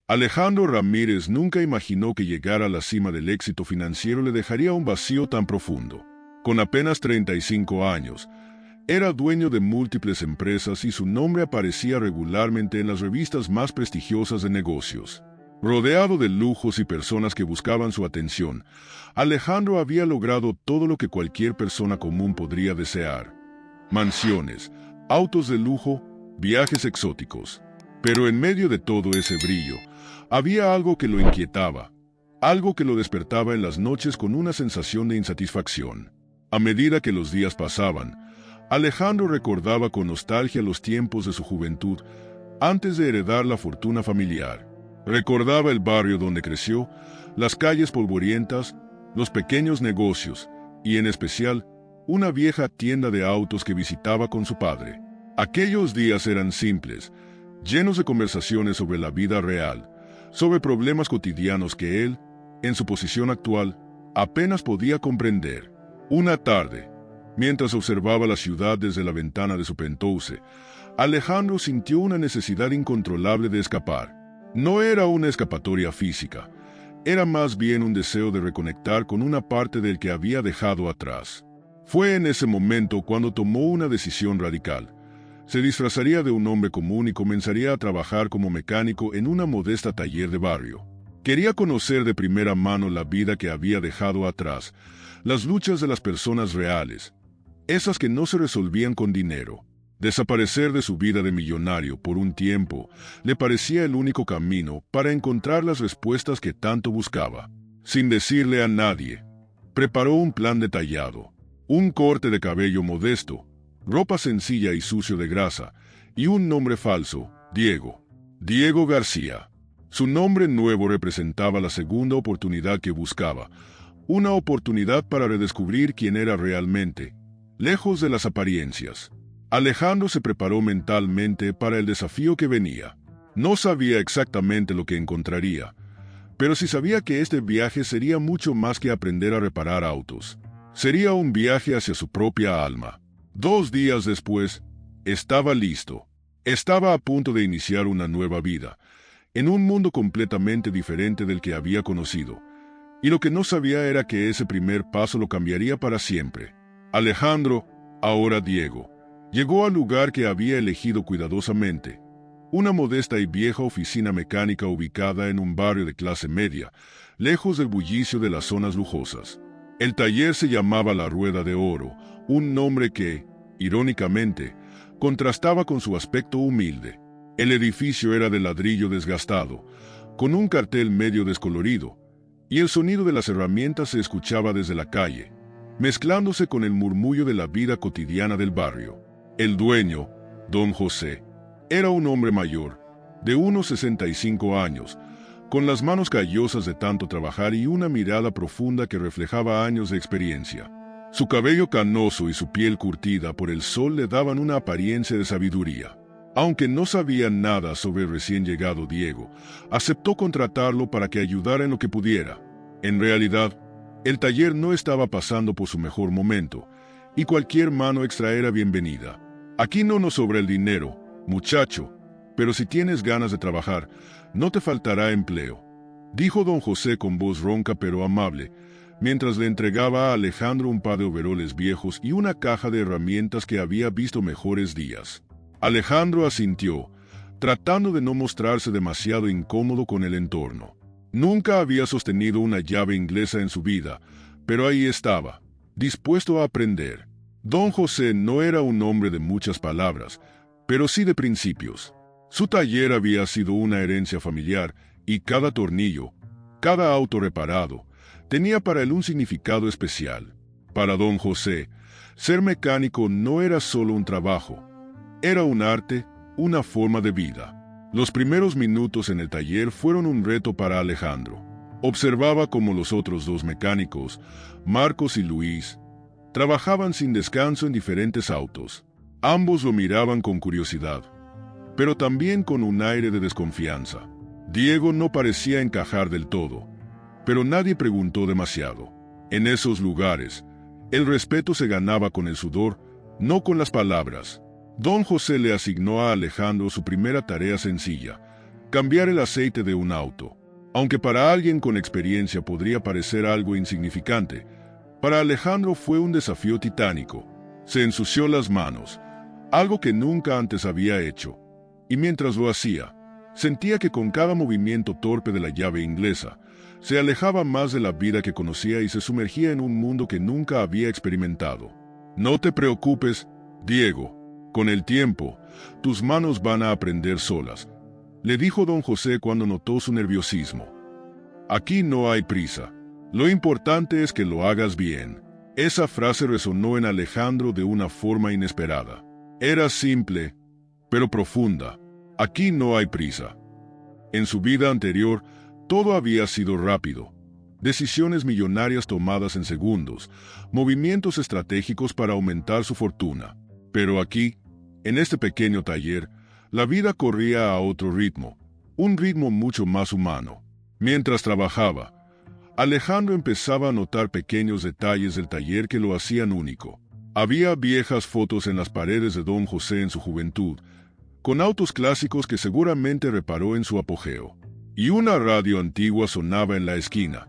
Alejandro Ramírez nunca imaginó que llegar a la cima del éxito financiero le dejaría un vacío tan profundo. Con apenas 35 años, era dueño de múltiples empresas y su nombre aparecía regularmente en las revistas más prestigiosas de negocios. Rodeado de lujos y personas que buscaban su atención, Alejandro había logrado todo lo que cualquier persona común podría desear: mansiones, autos de lujo, viajes exóticos. Pero en medio de todo ese brillo, había algo que lo inquietaba, algo que lo despertaba en las noches con una sensación de insatisfacción. A medida que los días pasaban, Alejandro recordaba con nostalgia los tiempos de su juventud antes de heredar la fortuna familiar. Recordaba el barrio donde creció, las calles polvorientas, los pequeños negocios y, en especial, una vieja tienda de autos que visitaba con su padre. Aquellos días eran simples, llenos de conversaciones sobre la vida real, sobre problemas cotidianos que él, en su posición actual, apenas podía comprender. Una tarde, mientras observaba la ciudad desde la ventana de su penthouse, Alejandro sintió una necesidad incontrolable de escapar. No era una escapatoria física, era más bien un deseo de reconectar con una parte del que había dejado atrás. Fue en ese momento cuando tomó una decisión radical. Se disfrazaría de un hombre común y comenzaría a trabajar como mecánico en una modesta taller de barrio. Quería conocer de primera mano la vida que había dejado atrás, las luchas de las personas reales, esas que no se resolvían con dinero. Desaparecer de su vida de millonario por un tiempo le parecía el único camino para encontrar las respuestas que tanto buscaba. Sin decirle a nadie, preparó un plan detallado: un corte de cabello modesto, ropa sencilla y sucio de grasa, y un nombre falso: Diego García. Su nombre nuevo representaba la segunda oportunidad que buscaba, una oportunidad para redescubrir quién era realmente, lejos de las apariencias. Alejandro se preparó mentalmente para el desafío que venía. No sabía exactamente lo que encontraría, pero sí sabía que este viaje sería mucho más que aprender a reparar autos. Sería un viaje hacia su propia alma. 2 días después, estaba listo. Estaba a punto de iniciar una nueva vida, en un mundo completamente diferente del que había conocido. Y lo que no sabía era que ese primer paso lo cambiaría para siempre. Alejandro, ahora Diego, llegó al lugar que había elegido cuidadosamente, una modesta y vieja oficina mecánica ubicada en un barrio de clase media, lejos del bullicio de las zonas lujosas. El taller se llamaba La Rueda de Oro, un nombre que, irónicamente, contrastaba con su aspecto humilde. El edificio era de ladrillo desgastado, con un cartel medio descolorido, y el sonido de las herramientas se escuchaba desde la calle, mezclándose con el murmullo de la vida cotidiana del barrio. El dueño, don José, era un hombre mayor, de unos 65 años, con las manos callosas de tanto trabajar y una mirada profunda que reflejaba años de experiencia. Su cabello canoso y su piel curtida por el sol le daban una apariencia de sabiduría. Aunque no sabía nada sobre el recién llegado Diego, aceptó contratarlo para que ayudara en lo que pudiera. En realidad, el taller no estaba pasando por su mejor momento, y cualquier mano extra era bienvenida. Aquí no nos sobra el dinero, muchacho, pero si tienes ganas de trabajar, no te faltará empleo, dijo don José con voz ronca pero amable, mientras le entregaba a Alejandro un par de overoles viejos y una caja de herramientas que había visto mejores días. Alejandro asintió, tratando de no mostrarse demasiado incómodo con el entorno. Nunca había sostenido una llave inglesa en su vida, pero ahí estaba, dispuesto a aprender. Don José no era un hombre de muchas palabras, pero sí de principios. Su taller había sido una herencia familiar y cada tornillo, cada auto reparado, tenía para él un significado especial. Para don José, ser mecánico no era solo un trabajo, era un arte, una forma de vida. Los primeros minutos en el taller fueron un reto para Alejandro. Observaba cómo los otros 2 mecánicos, Marcos y Luis, trabajaban sin descanso en diferentes autos. Ambos lo miraban con curiosidad, pero también con un aire de desconfianza. Diego no parecía encajar del todo, pero nadie preguntó demasiado. En esos lugares, el respeto se ganaba con el sudor, no con las palabras. Don José le asignó a Alejandro su primera tarea sencilla: cambiar el aceite de un auto. Aunque para alguien con experiencia podría parecer algo insignificante, para Alejandro fue un desafío titánico. Se ensució las manos, algo que nunca antes había hecho, y mientras lo hacía, sentía que con cada movimiento torpe de la llave inglesa, se alejaba más de la vida que conocía y se sumergía en un mundo que nunca había experimentado. No te preocupes, Diego. Con el tiempo, tus manos van a aprender solas, le dijo don José cuando notó su nerviosismo. Aquí no hay prisa. Lo importante es que lo hagas bien. Esa frase resonó en Alejandro de una forma inesperada. Era simple, pero profunda. Aquí no hay prisa. En su vida anterior, todo había sido rápido. Decisiones millonarias tomadas en segundos, movimientos estratégicos para aumentar su fortuna. Pero aquí, en este pequeño taller, la vida corría a otro ritmo, un ritmo mucho más humano. Mientras trabajaba, Alejandro empezaba a notar pequeños detalles del taller que lo hacían único. Había viejas fotos en las paredes de don José en su juventud, con autos clásicos que seguramente reparó en su apogeo. Y una radio antigua sonaba en la esquina,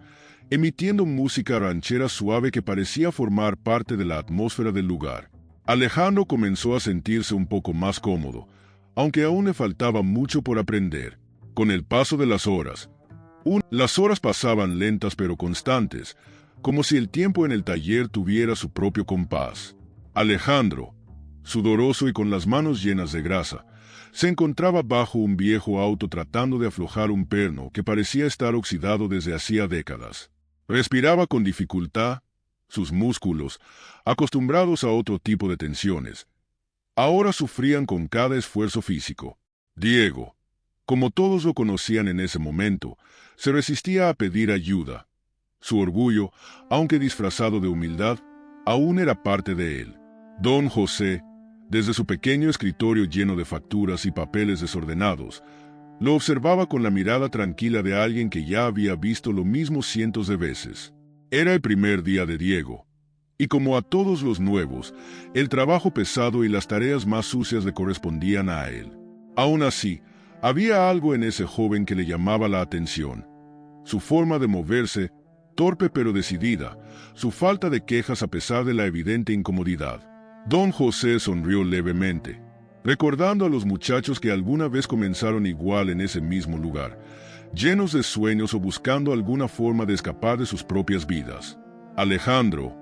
emitiendo música ranchera suave que parecía formar parte de la atmósfera del lugar. Alejandro comenzó a sentirse un poco más cómodo, aunque aún le faltaba mucho por aprender. Con el paso de las horas pasaban lentas pero constantes, como si el tiempo en el taller tuviera su propio compás. Alejandro, sudoroso y con las manos llenas de grasa, se encontraba bajo un viejo auto tratando de aflojar un perno que parecía estar oxidado desde hacía décadas. Respiraba con dificultad, sus músculos, acostumbrados a otro tipo de tensiones, ahora sufrían con cada esfuerzo físico. Diego, como todos lo conocían en ese momento, se resistía a pedir ayuda. Su orgullo, aunque disfrazado de humildad, aún era parte de él. Don José, desde su pequeño escritorio lleno de facturas y papeles desordenados, lo observaba con la mirada tranquila de alguien que ya había visto lo mismo cientos de veces. Era el primer día de Diego, y como a todos los nuevos, el trabajo pesado y las tareas más sucias le correspondían a él. Aún así, había algo en ese joven que le llamaba la atención. Su forma de moverse, torpe pero decidida, su falta de quejas a pesar de la evidente incomodidad. Don José sonrió levemente, recordando a los muchachos que alguna vez comenzaron igual en ese mismo lugar, llenos de sueños o buscando alguna forma de escapar de sus propias vidas. Alejandro,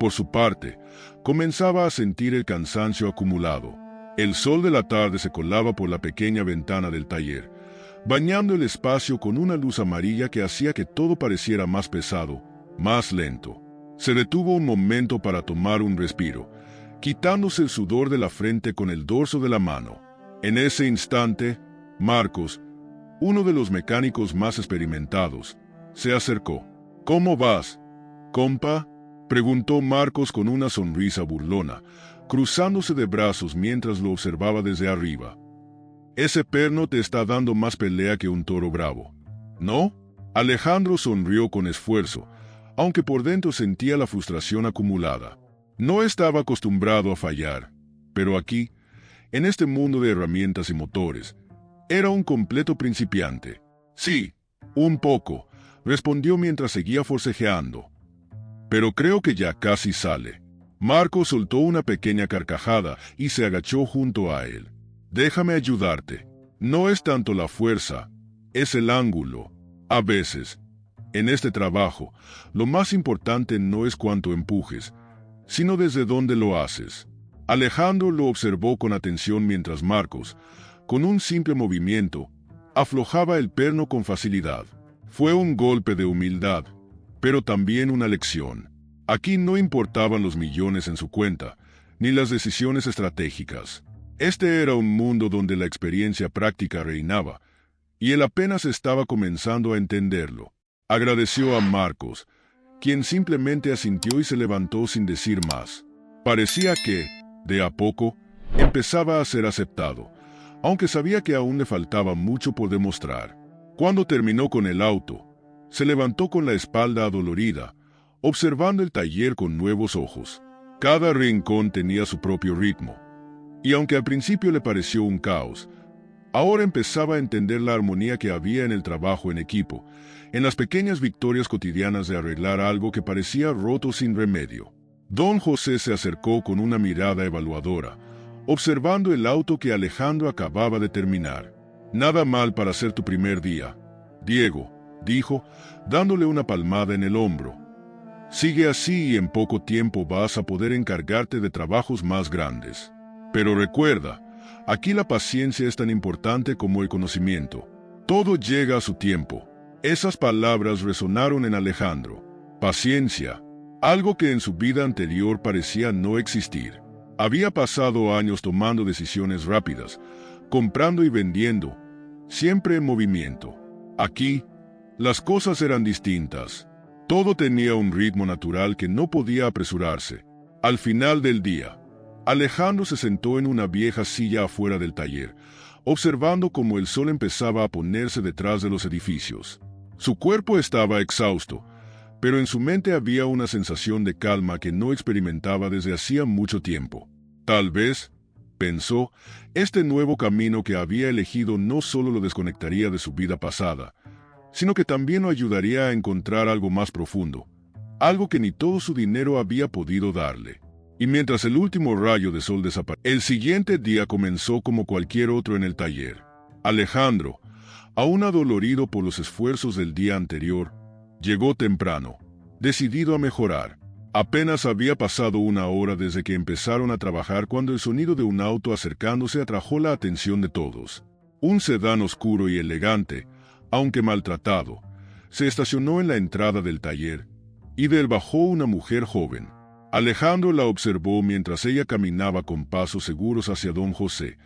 por su parte, comenzaba a sentir el cansancio acumulado. El sol de la tarde se colaba por la pequeña ventana del taller, bañando el espacio con una luz amarilla que hacía que todo pareciera más pesado, más lento. Se detuvo un momento para tomar un respiro, quitándose el sudor de la frente con el dorso de la mano. En ese instante, Marcos, uno de los mecánicos más experimentados, se acercó. «¿Cómo vas, compa?», preguntó Marcos con una sonrisa burlona, cruzándose de brazos mientras lo observaba desde arriba. «Ese perno te está dando más pelea que un toro bravo, ¿no?». Alejandro sonrió con esfuerzo, aunque por dentro sentía la frustración acumulada. No estaba acostumbrado a fallar, pero aquí, en este mundo de herramientas y motores, era un completo principiante. «Sí, un poco», respondió mientras seguía forcejeando. «Pero creo que ya casi sale». Marcos soltó una pequeña carcajada y se agachó junto a él. «Déjame ayudarte. No es tanto la fuerza, es el ángulo. A veces, en este trabajo, lo más importante no es cuánto empujes, sino desde dónde lo haces». Alejandro lo observó con atención mientras Marcos, con un simple movimiento, aflojaba el perno con facilidad. Fue un golpe de humildad, pero también una lección. Aquí no importaban los millones en su cuenta, ni las decisiones estratégicas. Este era un mundo donde la experiencia práctica reinaba, y él apenas estaba comenzando a entenderlo. Agradeció a Marcos, quien simplemente asintió y se levantó sin decir más. Parecía que, de a poco, empezaba a ser aceptado, aunque sabía que aún le faltaba mucho por demostrar. Cuando terminó con el auto, se levantó con la espalda adolorida, observando el taller con nuevos ojos. Cada rincón tenía su propio ritmo, y aunque al principio le pareció un caos, Ahora empezaba a entender la armonía que había en el trabajo en equipo, en las pequeñas victorias cotidianas de arreglar algo que parecía roto sin remedio. Don José se acercó con una mirada evaluadora, observando el auto que Alejandro acababa de terminar. «Nada mal para ser tu primer día, Diego», dijo, dándole una palmada en el hombro. «Sigue así y en poco tiempo vas a poder encargarte de trabajos más grandes. Pero recuerda, aquí la paciencia es tan importante como el conocimiento. Todo llega a su tiempo». Esas palabras resonaron en Alejandro. Paciencia, algo que en su vida anterior parecía no existir. Había pasado años tomando decisiones rápidas, comprando y vendiendo, siempre en movimiento. Aquí, las cosas eran distintas. Todo tenía un ritmo natural que no podía apresurarse. Al final del día, Alejandro se sentó en una vieja silla afuera del taller, observando cómo el sol empezaba a ponerse detrás de los edificios. Su cuerpo estaba exhausto, pero en su mente había una sensación de calma que no experimentaba desde hacía mucho tiempo. Tal vez, pensó, este nuevo camino que había elegido no solo lo desconectaría de su vida pasada, sino que también lo ayudaría a encontrar algo más profundo, algo que ni todo su dinero había podido darle. Y mientras el último rayo de sol desapareció, el siguiente día comenzó como cualquier otro en el taller. Alejandro, aún adolorido por los esfuerzos del día anterior, llegó temprano, decidido a mejorar. Apenas había pasado una hora desde que empezaron a trabajar cuando el sonido de un auto acercándose atrajo la atención de todos. Un sedán oscuro y elegante, aunque maltratado, se estacionó en la entrada del taller, y de él bajó una mujer joven. Alejandro la observó mientras ella caminaba con pasos seguros hacia don José,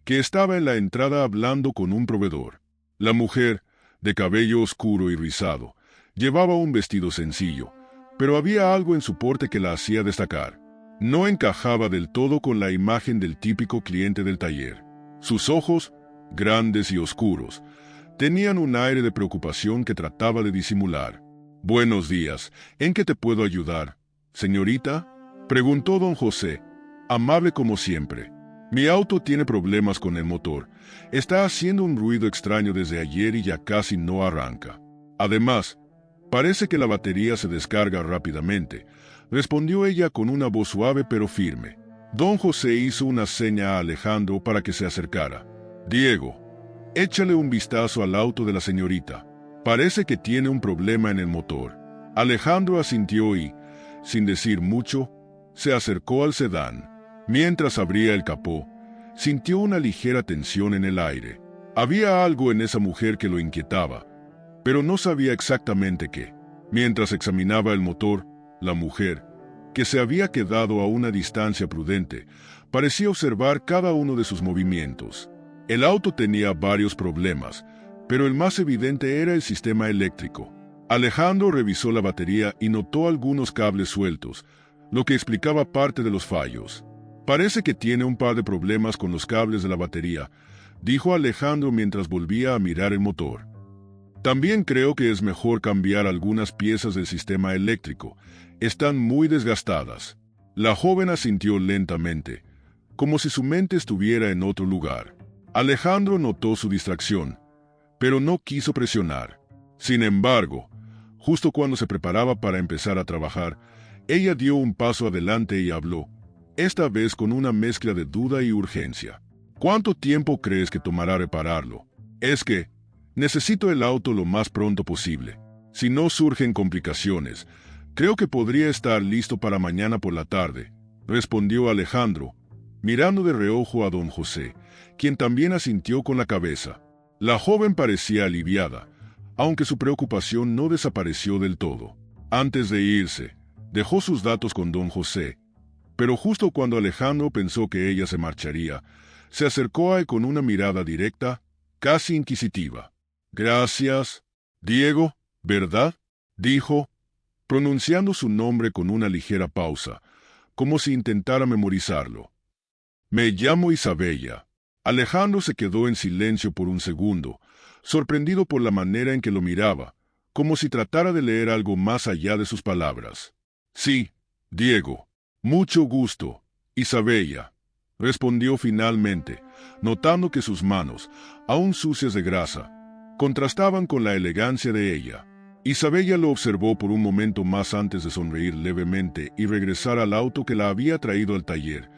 que estaba en la entrada hablando con un proveedor. La mujer, de cabello oscuro y rizado, llevaba un vestido sencillo, pero había algo en su porte que la hacía destacar. No encajaba del todo con la imagen del típico cliente del taller. Sus ojos, grandes y oscuros, tenían un aire de preocupación que trataba de disimular. «Buenos días, ¿en qué te puedo ayudar, señorita?», preguntó don José, amable como siempre. «Mi auto tiene problemas con el motor. Está haciendo un ruido extraño desde ayer y ya casi no arranca. Además, parece que la batería se descarga rápidamente», respondió ella con una voz suave pero firme. Don José hizo una seña a Alejandro para que se acercara. «Diego, échale un vistazo al auto de la señorita. Parece que tiene un problema en el motor». Alejandro asintió y, sin decir mucho, se acercó al sedán. Mientras abría el capó, sintió una ligera tensión en el aire. Había algo en esa mujer que lo inquietaba, pero no sabía exactamente qué. Mientras examinaba el motor, la mujer, que se había quedado a una distancia prudente, parecía observar cada uno de sus movimientos. El auto tenía varios problemas, pero el más evidente era el sistema eléctrico. Alejandro revisó la batería y notó algunos cables sueltos, lo que explicaba parte de los fallos. «Parece que tiene un par de problemas con los cables de la batería», dijo Alejandro mientras volvía a mirar el motor. «También creo que es mejor cambiar algunas piezas del sistema eléctrico. Están muy desgastadas». La joven asintió lentamente, como si su mente estuviera en otro lugar. Alejandro notó su distracción, pero no quiso presionar. Sin embargo, justo cuando se preparaba para empezar a trabajar, ella dio un paso adelante y habló, esta vez con una mezcla de duda y urgencia. «¿Cuánto tiempo crees que tomará repararlo? Es que necesito el auto lo más pronto posible. Si no surgen complicaciones, creo que podría estar listo para mañana por la tarde», respondió Alejandro, mirando de reojo a don José, quien también asintió con la cabeza. La joven parecía aliviada, aunque su preocupación no desapareció del todo. Antes de irse, dejó sus datos con don José, pero justo cuando Alejandro pensó que ella se marcharía, se acercó a él con una mirada directa, casi inquisitiva. «Gracias, Diego, ¿verdad?», dijo, pronunciando su nombre con una ligera pausa, como si intentara memorizarlo. «Me llamo Isabella». Alejandro se quedó en silencio por un segundo, sorprendido por la manera en que lo miraba, como si tratara de leer algo más allá de sus palabras. «Sí, Diego. Mucho gusto, Isabella», respondió finalmente, notando que sus manos, aún sucias de grasa, contrastaban con la elegancia de ella. Isabella lo observó por un momento más antes de sonreír levemente y regresar al auto que la había traído al taller,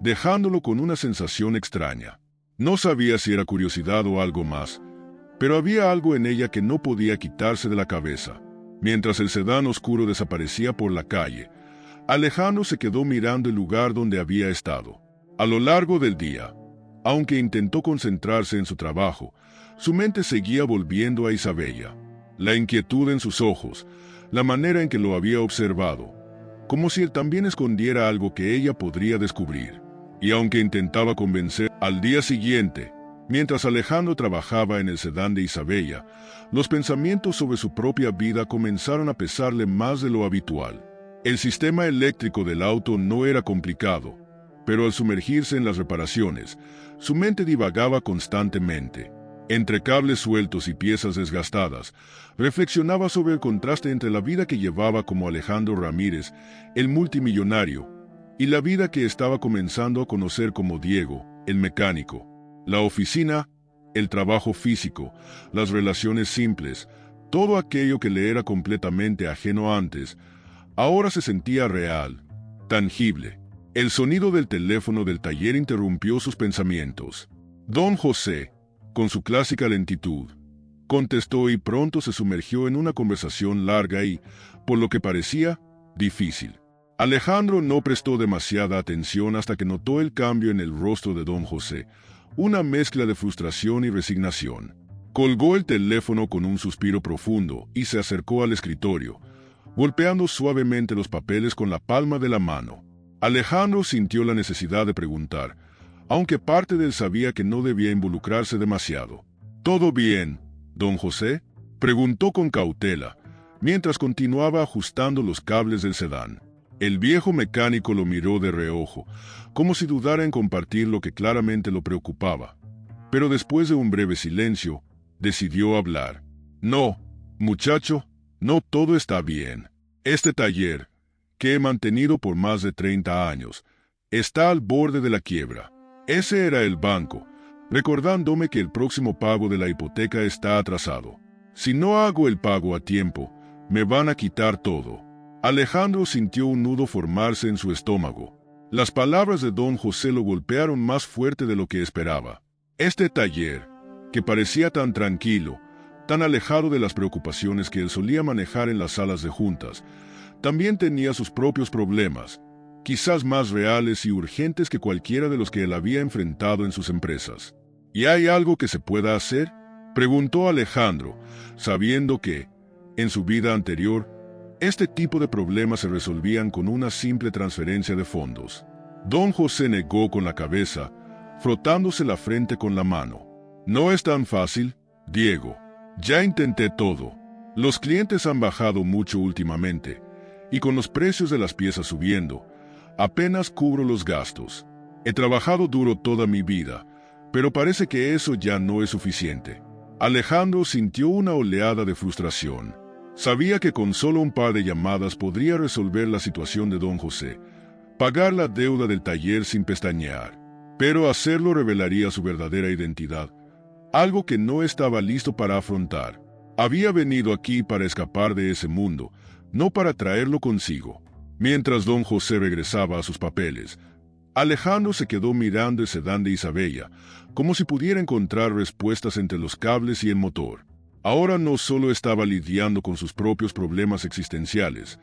dejándolo con una sensación extraña. No sabía si era curiosidad o algo más, pero había algo en ella que no podía quitarse de la cabeza. Mientras el sedán oscuro desaparecía por la calle, Alejandro se quedó mirando el lugar donde había estado. A lo largo del día, aunque intentó concentrarse en su trabajo, su mente seguía volviendo a Isabella. La inquietud en sus ojos, la manera en que lo había observado, como si él también escondiera algo que ella podría descubrir. Y aunque intentaba convencer, al día siguiente, mientras Alejandro trabajaba en el sedán de Isabella, los pensamientos sobre su propia vida comenzaron a pesarle más de lo habitual. El sistema eléctrico del auto no era complicado, pero al sumergirse en las reparaciones, su mente divagaba constantemente. Entre cables sueltos y piezas desgastadas, reflexionaba sobre el contraste entre la vida que llevaba como Alejandro Ramírez, el multimillonario, y la vida que estaba comenzando a conocer como Diego, el mecánico. La oficina, el trabajo físico, las relaciones simples, todo aquello que le era completamente ajeno antes, ahora se sentía real, tangible. El sonido del teléfono del taller interrumpió sus pensamientos. Don José, con su clásica lentitud, contestó y pronto se sumergió en una conversación larga y, por lo que parecía, difícil. Alejandro no prestó demasiada atención hasta que notó el cambio en el rostro de don José, una mezcla de frustración y resignación. Colgó el teléfono con un suspiro profundo y se acercó al escritorio, golpeando suavemente los papeles con la palma de la mano. Alejandro sintió la necesidad de preguntar, aunque parte de él sabía que no debía involucrarse demasiado. ¿Todo bien, don José?, preguntó con cautela, mientras continuaba ajustando los cables del sedán. El viejo mecánico lo miró de reojo, como si dudara en compartir lo que claramente lo preocupaba. Pero después de un breve silencio, decidió hablar. No, muchacho, no todo está bien. Este taller, que he mantenido por más de 30 años, está al borde de la quiebra. Ese era el banco, recordándome que el próximo pago de la hipoteca está atrasado. Si no hago el pago a tiempo, me van a quitar todo. Alejandro sintió un nudo formarse en su estómago. Las palabras de don José lo golpearon más fuerte de lo que esperaba. Este taller, que parecía tan tranquilo, tan alejado de las preocupaciones que él solía manejar en las salas de juntas, también tenía sus propios problemas, quizás más reales y urgentes que cualquiera de los que él había enfrentado en sus empresas. ¿Y hay algo que se pueda hacer?, preguntó Alejandro, sabiendo que, en su vida anterior, este tipo de problemas se resolvían con una simple transferencia de fondos. Don José negó con la cabeza, frotándose la frente con la mano. No es tan fácil, Diego. Ya intenté todo. Los clientes han bajado mucho últimamente, y con los precios de las piezas subiendo, apenas cubro los gastos. He trabajado duro toda mi vida, pero parece que eso ya no es suficiente. Alejandro sintió una oleada de frustración. Sabía que con solo un par de llamadas podría resolver la situación de don José, pagar la deuda del taller sin pestañear, pero hacerlo revelaría su verdadera identidad, algo que no estaba listo para afrontar. Había venido aquí para escapar de ese mundo, no para traerlo consigo. Mientras don José regresaba a sus papeles, Alejandro se quedó mirando el sedán de Isabella, como si pudiera encontrar respuestas entre los cables y el motor. Ahora no solo estaba lidiando con sus propios problemas existenciales,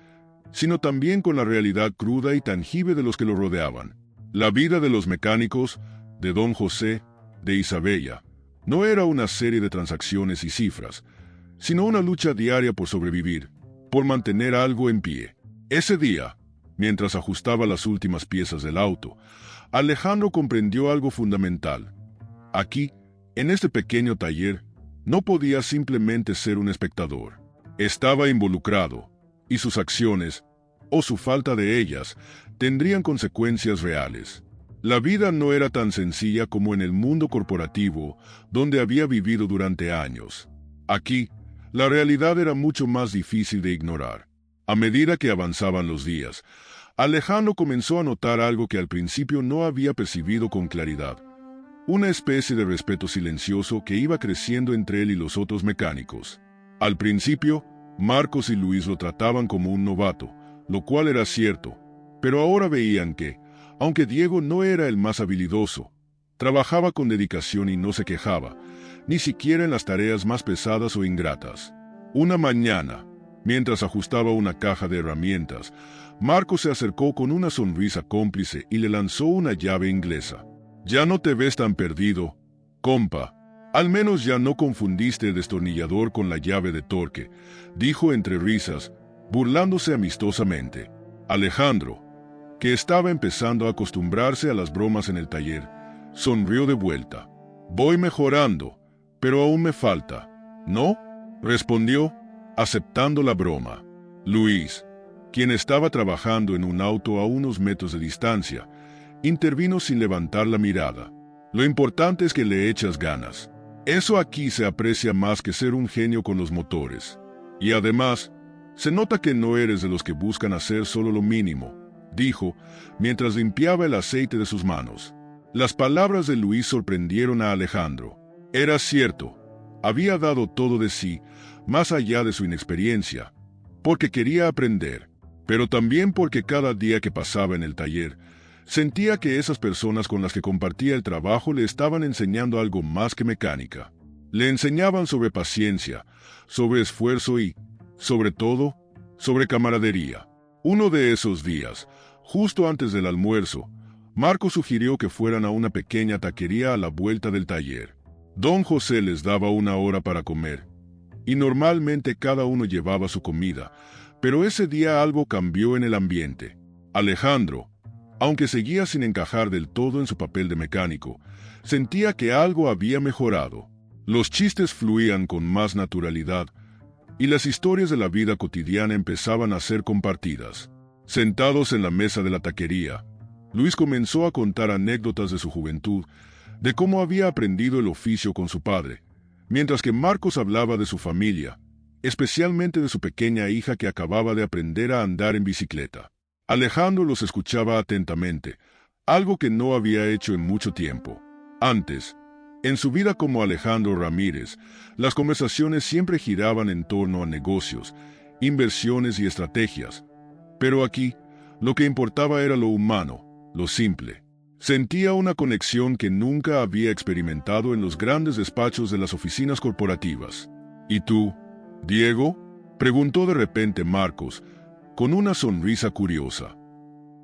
sino también con la realidad cruda y tangible de los que lo rodeaban. La vida de los mecánicos, de don José, de Isabella, no era una serie de transacciones y cifras, sino una lucha diaria por sobrevivir, por mantener algo en pie. Ese día, mientras ajustaba las últimas piezas del auto, Alejandro comprendió algo fundamental. Aquí, en este pequeño taller, no podía simplemente ser un espectador. Estaba involucrado, y sus acciones, o su falta de ellas, tendrían consecuencias reales. La vida no era tan sencilla como en el mundo corporativo, donde había vivido durante años. Aquí, la realidad era mucho más difícil de ignorar. A medida que avanzaban los días, Alejandro comenzó a notar algo que al principio no había percibido con claridad. una especie de respeto silencioso que iba creciendo entre él y los otros mecánicos. Al principio, Marcos y Luis lo trataban como un novato, lo cual era cierto, pero ahora veían que, aunque Diego no era el más habilidoso, trabajaba con dedicación y no se quejaba, ni siquiera en las tareas más pesadas o ingratas. Una mañana, mientras ajustaba una caja de herramientas, Marcos se acercó con una sonrisa cómplice y le lanzó una llave inglesa. «Ya no te ves tan perdido, compa. Al menos ya no confundiste el destornillador con la llave de torque», dijo entre risas, burlándose amistosamente. Alejandro, que estaba empezando a acostumbrarse a las bromas en el taller, sonrió de vuelta. «Voy mejorando, pero aún me falta, ¿no?», respondió, aceptando la broma. Luis, quien estaba trabajando en un auto a unos metros de distancia, intervino sin levantar la mirada. «Lo importante es que le echas ganas. Eso aquí se aprecia más que ser un genio con los motores. Y además, se nota que no eres de los que buscan hacer solo lo mínimo», dijo, mientras limpiaba el aceite de sus manos. Las palabras de Luis sorprendieron a Alejandro. Era cierto, había dado todo de sí, más allá de su inexperiencia, porque quería aprender, pero también porque cada día que pasaba en el taller, sentía que esas personas con las que compartía el trabajo le estaban enseñando algo más que mecánica. Le enseñaban sobre paciencia, sobre esfuerzo y, sobre todo, sobre camaradería. Uno de esos días, justo antes del almuerzo, Marcos sugirió que fueran a una pequeña taquería a la vuelta del taller. Don José les daba una hora para comer, y normalmente cada uno llevaba su comida, pero ese día algo cambió en el ambiente. Alejandro, aunque seguía sin encajar del todo en su papel de mecánico, sentía que algo había mejorado. Los chistes fluían con más naturalidad, y las historias de la vida cotidiana empezaban a ser compartidas. Sentados en la mesa de la taquería, Luis comenzó a contar anécdotas de su juventud, de cómo había aprendido el oficio con su padre, mientras que Marcos hablaba de su familia, especialmente de su pequeña hija que acababa de aprender a andar en bicicleta. Alejandro los escuchaba atentamente, algo que no había hecho en mucho tiempo. Antes, en su vida como Alejandro Ramírez, las conversaciones siempre giraban en torno a negocios, inversiones y estrategias, pero aquí, lo que importaba era lo humano, lo simple. Sentía una conexión que nunca había experimentado en los grandes despachos de las oficinas corporativas. «¿Y tú, Diego?», preguntó de repente Marcos, con una sonrisa curiosa.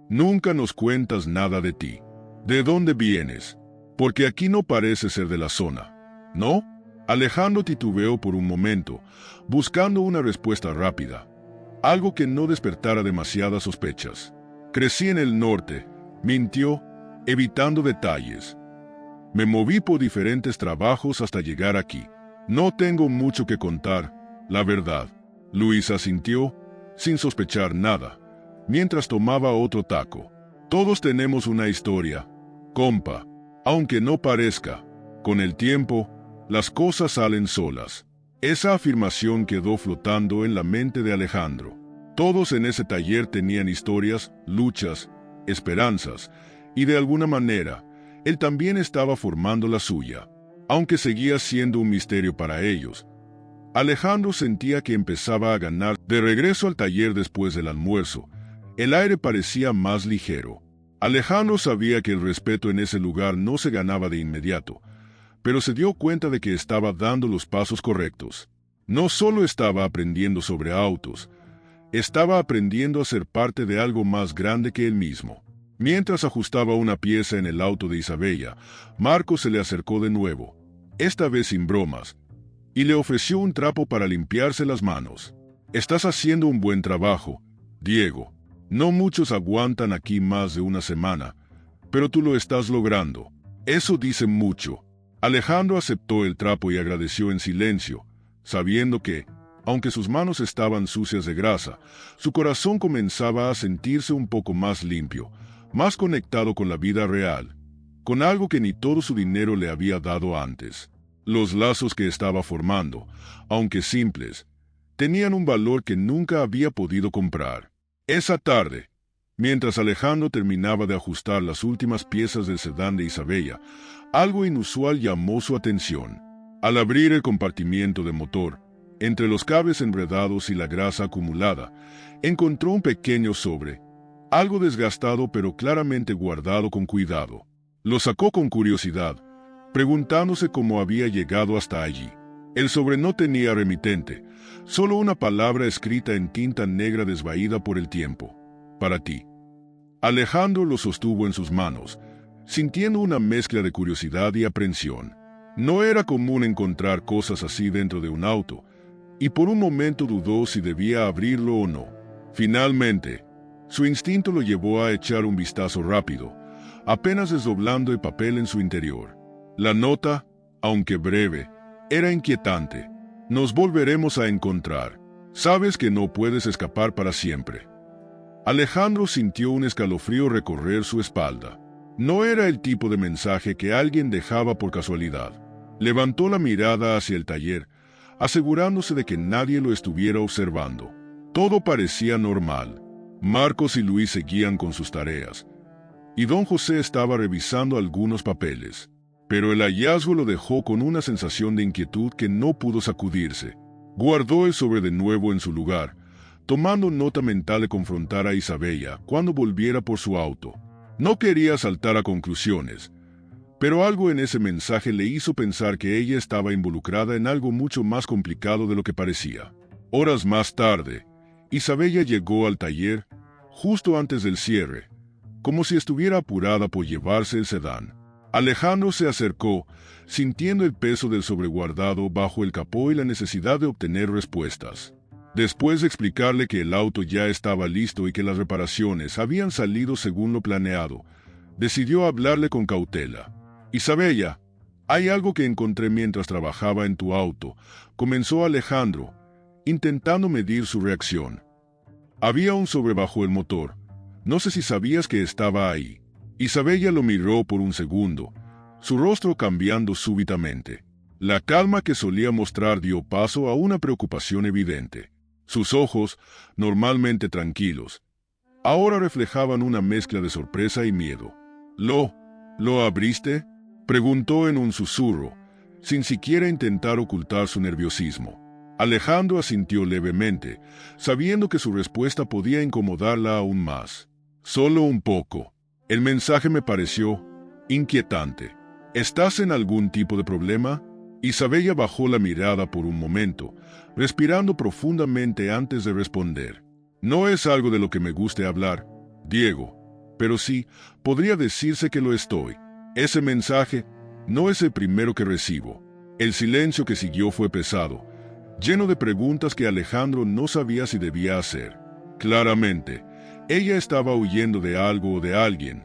«Nunca nos cuentas nada de ti. ¿De dónde vienes? Porque aquí no parece ser de la zona, ¿no?». Alejandro titubeó por un momento, buscando una respuesta rápida, algo que no despertara demasiadas sospechas. «Crecí en el norte», mintió, evitando detalles. «Me moví por diferentes trabajos hasta llegar aquí. No tengo mucho que contar, la verdad». Luis asintió, sin sospechar nada, mientras tomaba otro taco. «Todos tenemos una historia, compa, aunque no parezca. Con el tiempo, las cosas salen solas». Esa afirmación quedó flotando en la mente de Alejandro. Todos en ese taller tenían historias, luchas, esperanzas, y de alguna manera, él también estaba formando la suya. Aunque seguía siendo un misterio para ellos, Alejandro sentía que empezaba a ganar. De regreso al taller después del almuerzo, el aire parecía más ligero. Alejandro sabía que el respeto en ese lugar no se ganaba de inmediato, pero se dio cuenta de que estaba dando los pasos correctos. No solo estaba aprendiendo sobre autos, estaba aprendiendo a ser parte de algo más grande que él mismo. Mientras ajustaba una pieza en el auto de Isabella, Marcos se le acercó de nuevo, esta vez sin bromas, y le ofreció un trapo para limpiarse las manos. «Estás haciendo un buen trabajo, Diego. No muchos aguantan aquí más de una semana, pero tú lo estás logrando. Eso dice mucho». Alejandro aceptó el trapo y agradeció en silencio, sabiendo que, aunque sus manos estaban sucias de grasa, su corazón comenzaba a sentirse un poco más limpio, más conectado con la vida real, con algo que ni todo su dinero le había dado antes. Los lazos que estaba formando, aunque simples, tenían un valor que nunca había podido comprar. Esa tarde, Mientras Alejandro terminaba de ajustar las últimas piezas del sedán de Isabella, algo inusual llamó su atención. Al abrir el compartimiento de motor, entre los cables enredados y la grasa acumulada, encontró un pequeño sobre, algo desgastado pero claramente guardado con cuidado. Lo sacó con curiosidad, preguntándose cómo había llegado hasta allí. El sobre no tenía remitente, solo una palabra escrita en tinta negra desvaída por el tiempo. Para ti. Alejandro lo sostuvo en sus manos, sintiendo una mezcla de curiosidad y aprensión. No era común encontrar cosas así dentro de un auto, y por un momento dudó si debía abrirlo o no. Finalmente, su instinto lo llevó a echar un vistazo rápido, apenas desdoblando el papel en su interior. La nota, aunque breve, era inquietante. Nos volveremos a encontrar. Sabes que no puedes escapar para siempre. Alejandro sintió un escalofrío recorrer su espalda. No era el tipo de mensaje que alguien dejaba por casualidad. Levantó la mirada hacia el taller, asegurándose de que nadie lo estuviera observando. Todo parecía normal. Marcos y Luis seguían con sus tareas, y don José estaba revisando algunos papeles. Pero el hallazgo lo dejó con una sensación de inquietud que no pudo sacudirse. Guardó el sobre de nuevo en su lugar, tomando nota mental de confrontar a Isabella cuando volviera por su auto. No quería saltar a conclusiones, pero algo en ese mensaje le hizo pensar que ella estaba involucrada en algo mucho más complicado de lo que parecía. Horas más tarde, Isabella llegó al taller, justo antes del cierre, como si estuviera apurada por llevarse el sedán. Alejandro se acercó, sintiendo el peso del sobreguardado bajo el capó y la necesidad de obtener respuestas. Después de explicarle que el auto ya estaba listo y que las reparaciones habían salido según lo planeado, decidió hablarle con cautela. «Isabella, hay algo que encontré mientras trabajaba en tu auto», comenzó Alejandro, intentando medir su reacción. «Había un sobre bajo el motor. No sé si sabías que estaba ahí». Isabella lo miró por un segundo, su rostro cambiando súbitamente. La calma que solía mostrar dio paso a una preocupación evidente. Sus ojos, normalmente tranquilos, ahora reflejaban una mezcla de sorpresa y miedo. ¿Lo abriste?», preguntó en un susurro, sin siquiera intentar ocultar su nerviosismo. Alejandro asintió levemente, sabiendo que su respuesta podía incomodarla aún más. «Solo un poco. El mensaje me pareció inquietante. ¿Estás en algún tipo de problema?». Isabella bajó la mirada por un momento, respirando profundamente antes de responder. «No es algo de lo que me guste hablar, Diego, pero sí, podría decirse que lo estoy. Ese mensaje no es el primero que recibo». El silencio que siguió fue pesado, lleno de preguntas que Alejandro no sabía si debía hacer. Claramente, ella estaba huyendo de algo o de alguien,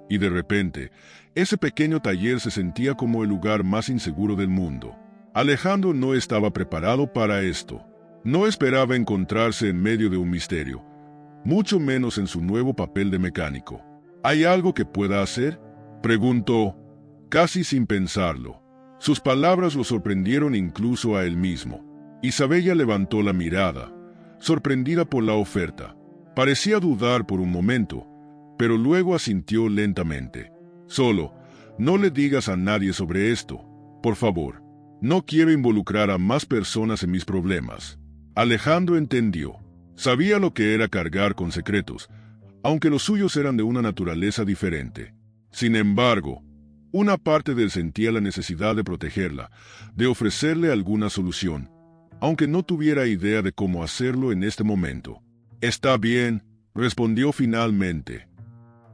y de repente, ese pequeño taller se sentía como el lugar más inseguro del mundo. Alejandro no estaba preparado para esto. No esperaba encontrarse en medio de un misterio, mucho menos en su nuevo papel de mecánico. «¿Hay algo que pueda hacer?», preguntó, casi sin pensarlo. Sus palabras lo sorprendieron incluso a él mismo. Isabella levantó la mirada, sorprendida por la oferta. Parecía dudar por un momento, pero luego asintió lentamente. «Solo, no le digas a nadie sobre esto, por favor. No quiero involucrar a más personas en mis problemas». Alejandro entendió. Sabía lo que era cargar con secretos, aunque los suyos eran de una naturaleza diferente. Sin embargo, una parte de él sentía la necesidad de protegerla, de ofrecerle alguna solución, aunque no tuviera idea de cómo hacerlo en este momento. «Está bien», respondió finalmente.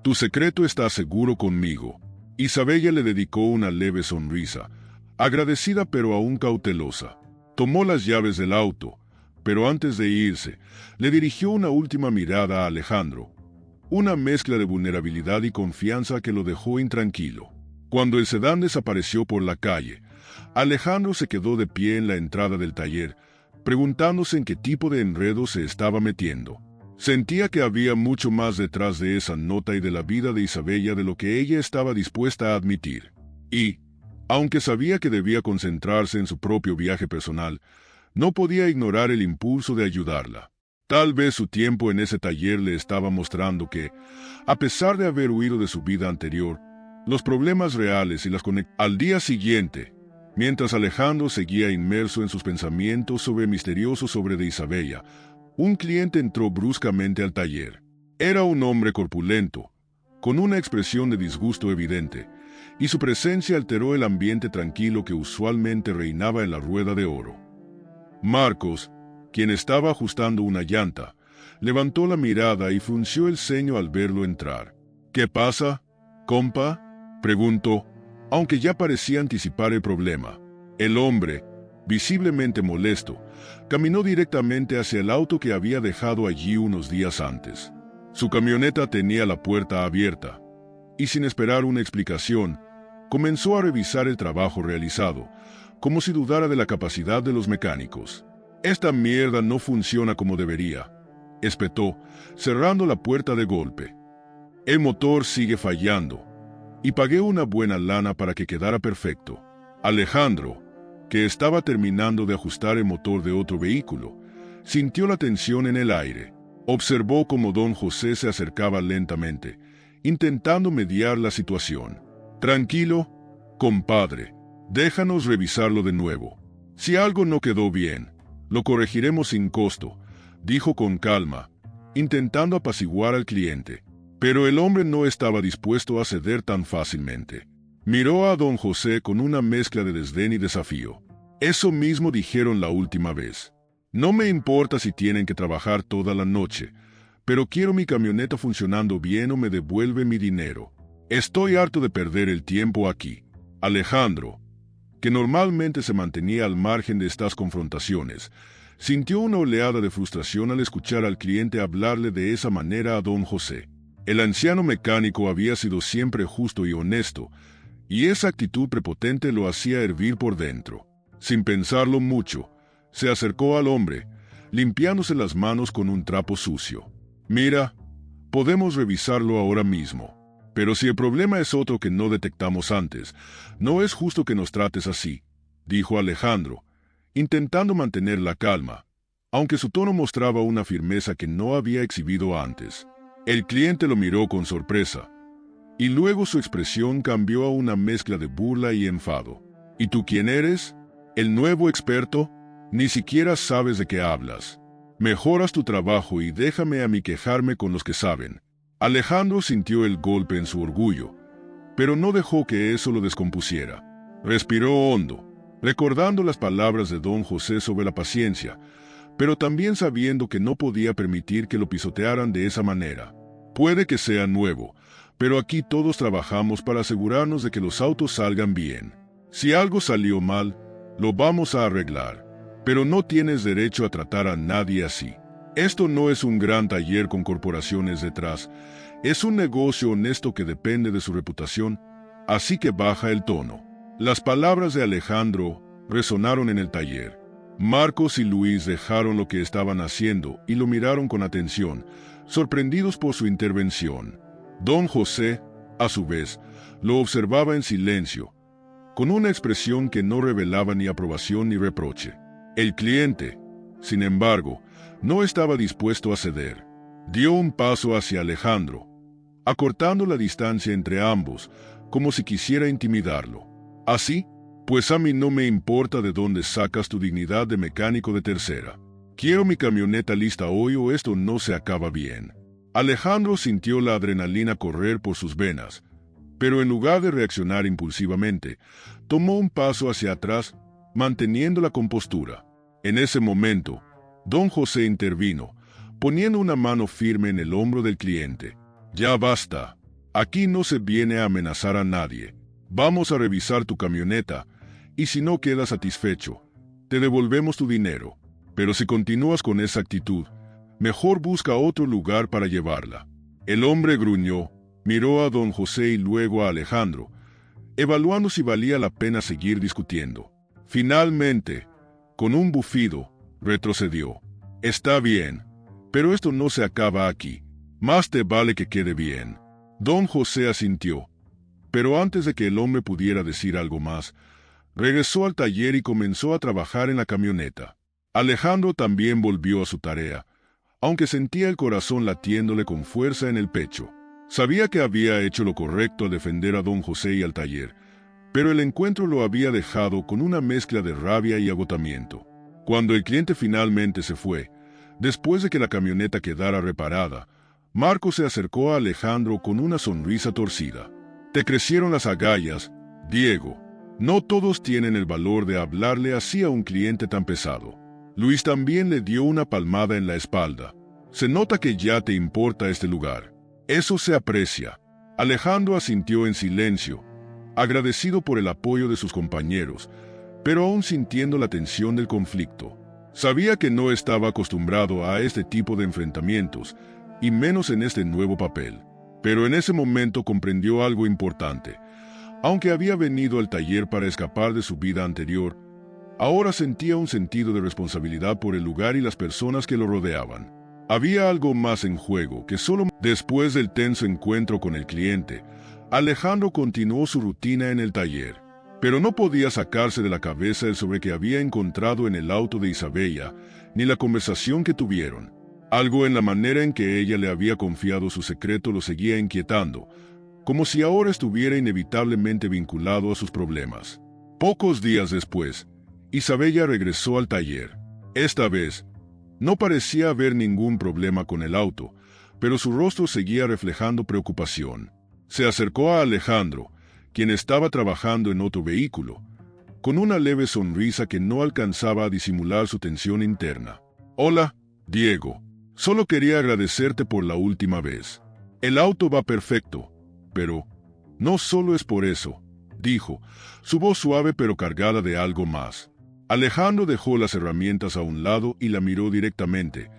«Tu secreto está seguro conmigo». Isabella le dedicó una leve sonrisa, agradecida pero aún cautelosa. Tomó las llaves del auto, pero antes de irse, le dirigió una última mirada a Alejandro, una mezcla de vulnerabilidad y confianza que lo dejó intranquilo. Cuando el sedán desapareció por la calle, Alejandro se quedó de pie en la entrada del taller, preguntándose en qué tipo de enredo se estaba metiendo. Sentía que había mucho más detrás de esa nota y de la vida de Isabella de lo que ella estaba dispuesta a admitir. Y, aunque sabía que debía concentrarse en su propio viaje personal, no podía ignorar el impulso de ayudarla. Tal vez su tiempo en ese taller le estaba mostrando que, a pesar de haber huido de su vida anterior, los problemas reales y las conexiones. Al día siguiente, mientras Alejandro seguía inmerso en sus pensamientos sobre el misterioso sobre de Isabella, un cliente entró bruscamente al taller. Era un hombre corpulento, con una expresión de disgusto evidente, y su presencia alteró el ambiente tranquilo que usualmente reinaba en la Rueda de Oro. Marcos, quien estaba ajustando una llanta, levantó la mirada y frunció el ceño al verlo entrar. «¿Qué pasa, compa?», preguntó, aunque ya parecía anticipar el problema. El hombre, visiblemente molesto, caminó directamente hacia el auto que había dejado allí unos días antes. Su camioneta tenía la puerta abierta, y sin esperar una explicación, comenzó a revisar el trabajo realizado, como si dudara de la capacidad de los mecánicos. «Esta mierda no funciona como debería», espetó, cerrando la puerta de golpe. «El motor sigue fallando, y pagué una buena lana para que quedara perfecto». Alejandro, que estaba terminando de ajustar el motor de otro vehículo, sintió la tensión en el aire. Observó cómo don José se acercaba lentamente, intentando mediar la situación. «Tranquilo, compadre, déjanos revisarlo de nuevo. Si algo no quedó bien, lo corregiremos sin costo», dijo con calma, intentando apaciguar al cliente. Pero el hombre no estaba dispuesto a ceder tan fácilmente. Miró a don José con una mezcla de desdén y desafío. «Eso mismo dijeron la última vez. No me importa si tienen que trabajar toda la noche, pero quiero mi camioneta funcionando bien o me devuelve mi dinero. Estoy harto de perder el tiempo aquí». Alejandro, que normalmente se mantenía al margen de estas confrontaciones, sintió una oleada de frustración al escuchar al cliente hablarle de esa manera a don José. El anciano mecánico había sido siempre justo y honesto, y esa actitud prepotente lo hacía hervir por dentro. Sin pensarlo mucho, se acercó al hombre, limpiándose las manos con un trapo sucio. «Mira, podemos revisarlo ahora mismo. Pero si el problema es otro que no detectamos antes, no es justo que nos trates así», dijo Alejandro, intentando mantener la calma, aunque su tono mostraba una firmeza que no había exhibido antes. El cliente lo miró con sorpresa, y luego su expresión cambió a una mezcla de burla y enfado. «¿Y tú quién eres? ¿El nuevo experto? Ni siquiera sabes de qué hablas. Mejoras tu trabajo y déjame a mí quejarme con los que saben». Alejandro sintió el golpe en su orgullo, pero no dejó que eso lo descompusiera. Respiró hondo, recordando las palabras de don José sobre la paciencia, pero también sabiendo que no podía permitir que lo pisotearan de esa manera. «Puede que sea nuevo, pero aquí todos trabajamos para asegurarnos de que los autos salgan bien. Si algo salió mal, lo vamos a arreglar, pero no tienes derecho a tratar a nadie así. Esto no es un gran taller con corporaciones detrás, es un negocio honesto que depende de su reputación, así que baja el tono». Las palabras de Alejandro resonaron en el taller. Marcos y Luis dejaron lo que estaban haciendo y lo miraron con atención, sorprendidos por su intervención. Don José, a su vez, lo observaba en silencio, con una expresión que no revelaba ni aprobación ni reproche. El cliente, sin embargo, no estaba dispuesto a ceder. Dio un paso hacia Alejandro, acortando la distancia entre ambos, como si quisiera intimidarlo. «¿Así? Pues a mí no me importa de dónde sacas tu dignidad de mecánico de tercera. Quiero mi camioneta lista hoy o esto no se acaba bien». Alejandro sintió la adrenalina correr por sus venas, pero en lugar de reaccionar impulsivamente, tomó un paso hacia atrás, manteniendo la compostura. En ese momento, don José intervino, poniendo una mano firme en el hombro del cliente. «Ya basta. Aquí no se viene a amenazar a nadie. Vamos a revisar tu camioneta, y si no quedas satisfecho, te devolvemos tu dinero. Pero si continúas con esa actitud, mejor busca otro lugar para llevarla». El hombre gruñó, miró a don José y luego a Alejandro, evaluando si valía la pena seguir discutiendo. Finalmente, con un bufido, retrocedió. «Está bien, pero esto no se acaba aquí. Más te vale que quede bien». Don José asintió, pero antes de que el hombre pudiera decir algo más, regresó al taller y comenzó a trabajar en la camioneta. Alejandro también volvió a su tarea, aunque sentía el corazón latiéndole con fuerza en el pecho. Sabía que había hecho lo correcto al defender a don José y al taller, pero el encuentro lo había dejado con una mezcla de rabia y agotamiento. Cuando el cliente finalmente se fue, después de que la camioneta quedara reparada, Marco se acercó a Alejandro con una sonrisa torcida. «Te crecieron las agallas, Diego. No todos tienen el valor de hablarle así a un cliente tan pesado». Luis también le dio una palmada en la espalda. «Se nota que ya te importa este lugar. Eso se aprecia». Alejandro asintió en silencio, agradecido por el apoyo de sus compañeros, pero aún sintiendo la tensión del conflicto. Sabía que no estaba acostumbrado a este tipo de enfrentamientos, y menos en este nuevo papel. Pero en ese momento comprendió algo importante. Aunque había venido al taller para escapar de su vida anterior, ahora sentía un sentido de responsabilidad por el lugar y las personas que lo rodeaban. Había algo más en juego que solo. Después del tenso encuentro con el cliente, Alejandro continuó su rutina en el taller, pero no podía sacarse de la cabeza el sobre que había encontrado en el auto de Isabella, ni la conversación que tuvieron. Algo en la manera en que ella le había confiado su secreto lo seguía inquietando, como si ahora estuviera inevitablemente vinculado a sus problemas. Pocos días después, Isabella regresó al taller. Esta vez, no parecía haber ningún problema con el auto, pero su rostro seguía reflejando preocupación. Se acercó a Alejandro, quien estaba trabajando en otro vehículo, con una leve sonrisa que no alcanzaba a disimular su tensión interna. «Hola, Diego. Solo quería agradecerte por la última vez. El auto va perfecto, pero no solo es por eso», dijo, su voz suave pero cargada de algo más. Alejandro dejó las herramientas a un lado y la miró directamente,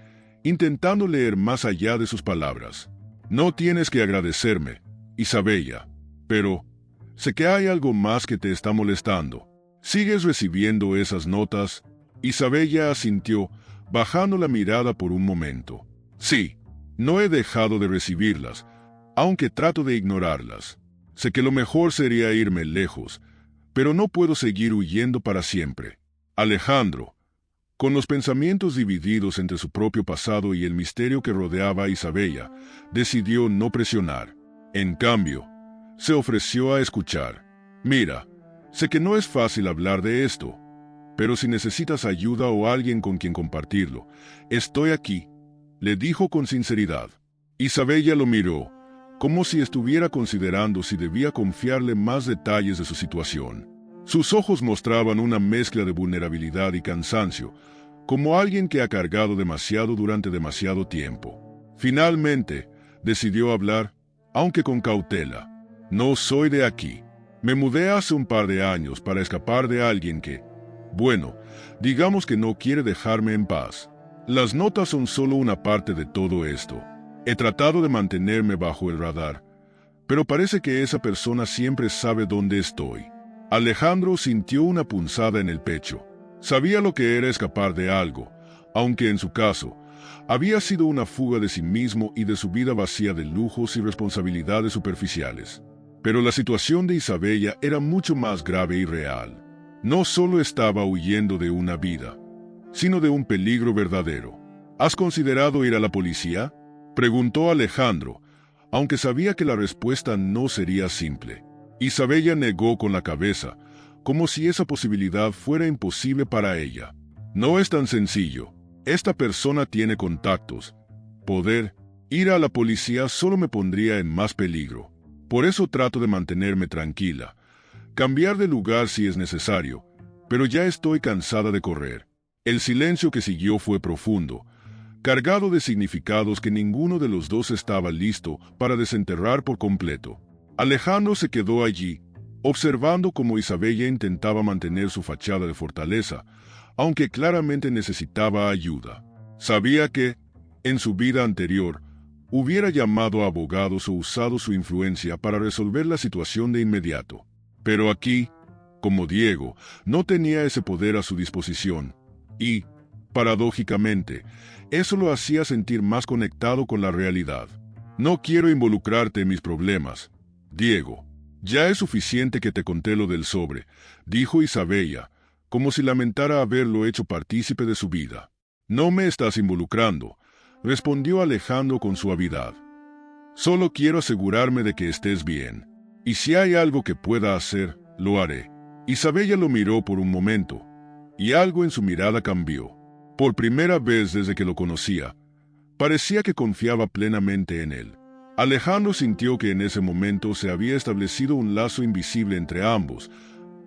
intentando leer más allá de sus palabras. «No tienes que agradecerme, Isabella, pero sé que hay algo más que te está molestando. ¿Sigues recibiendo esas notas?» Isabella asintió, bajando la mirada por un momento. «Sí, no he dejado de recibirlas, aunque trato de ignorarlas. Sé que lo mejor sería irme lejos, pero no puedo seguir huyendo para siempre». Alejandro, con los pensamientos divididos entre su propio pasado y el misterio que rodeaba a Isabella, decidió no presionar. En cambio, se ofreció a escuchar. «Mira, sé que no es fácil hablar de esto, pero si necesitas ayuda o alguien con quien compartirlo, estoy aquí», le dijo con sinceridad. Isabella lo miró, como si estuviera considerando si debía confiarle más detalles de su situación. Sus ojos mostraban una mezcla de vulnerabilidad y cansancio, como alguien que ha cargado demasiado durante demasiado tiempo. Finalmente, decidió hablar, aunque con cautela. «No soy de aquí. Me mudé hace un par de años para escapar de alguien que, bueno, digamos que no quiere dejarme en paz. Las notas son solo una parte de todo esto. He tratado de mantenerme bajo el radar, pero parece que esa persona siempre sabe dónde estoy». Alejandro sintió una punzada en el pecho. Sabía lo que era escapar de algo, aunque en su caso, había sido una fuga de sí mismo y de su vida vacía de lujos y responsabilidades superficiales. Pero la situación de Isabella era mucho más grave y real. No solo estaba huyendo de una vida, sino de un peligro verdadero. «¿Has considerado ir a la policía?», preguntó Alejandro, aunque sabía que la respuesta no sería simple. Isabella negó con la cabeza, como si esa posibilidad fuera imposible para ella. «No es tan sencillo. Esta persona tiene contactos, poder. Ir a la policía solo me pondría en más peligro. Por eso trato de mantenerme tranquila, cambiar de lugar si es necesario, pero ya estoy cansada de correr». El silencio que siguió fue profundo, cargado de significados que ninguno de los dos estaba listo para desenterrar por completo. Alejandro se quedó allí, observando cómo Isabella intentaba mantener su fachada de fortaleza, aunque claramente necesitaba ayuda. Sabía que, en su vida anterior, hubiera llamado a abogados o usado su influencia para resolver la situación de inmediato. Pero aquí, como Diego, no tenía ese poder a su disposición, y, paradójicamente, eso lo hacía sentir más conectado con la realidad. «No quiero involucrarte en mis problemas, Diego. Ya es suficiente que te conté lo del sobre», dijo Isabella, como si lamentara haberlo hecho partícipe de su vida. «No me estás involucrando, respondió Alejandro con suavidad. Solo quiero asegurarme de que estés bien. Y si hay algo que pueda hacer, lo haré. Isabella lo miró por un momento, y algo en su mirada cambió. Por primera vez desde que lo conocía, parecía que confiaba plenamente en él. Alejandro sintió que en ese momento se había establecido un lazo invisible entre ambos,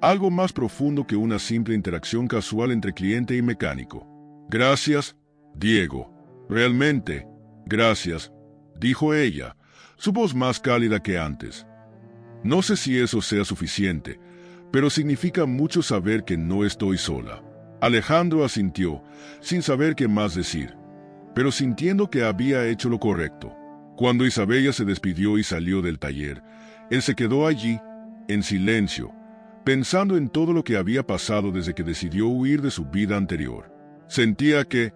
algo más profundo que una simple interacción casual entre cliente y mecánico. Gracias, Diego. Realmente, gracias, dijo ella, su voz más cálida que antes. No sé si eso sea suficiente, pero significa mucho saber que no estoy sola. Alejandro asintió, sin saber qué más decir, pero sintiendo que había hecho lo correcto. Cuando Isabella se despidió y salió del taller, él se quedó allí, en silencio, pensando en todo lo que había pasado desde que decidió huir de su vida anterior. Sentía que,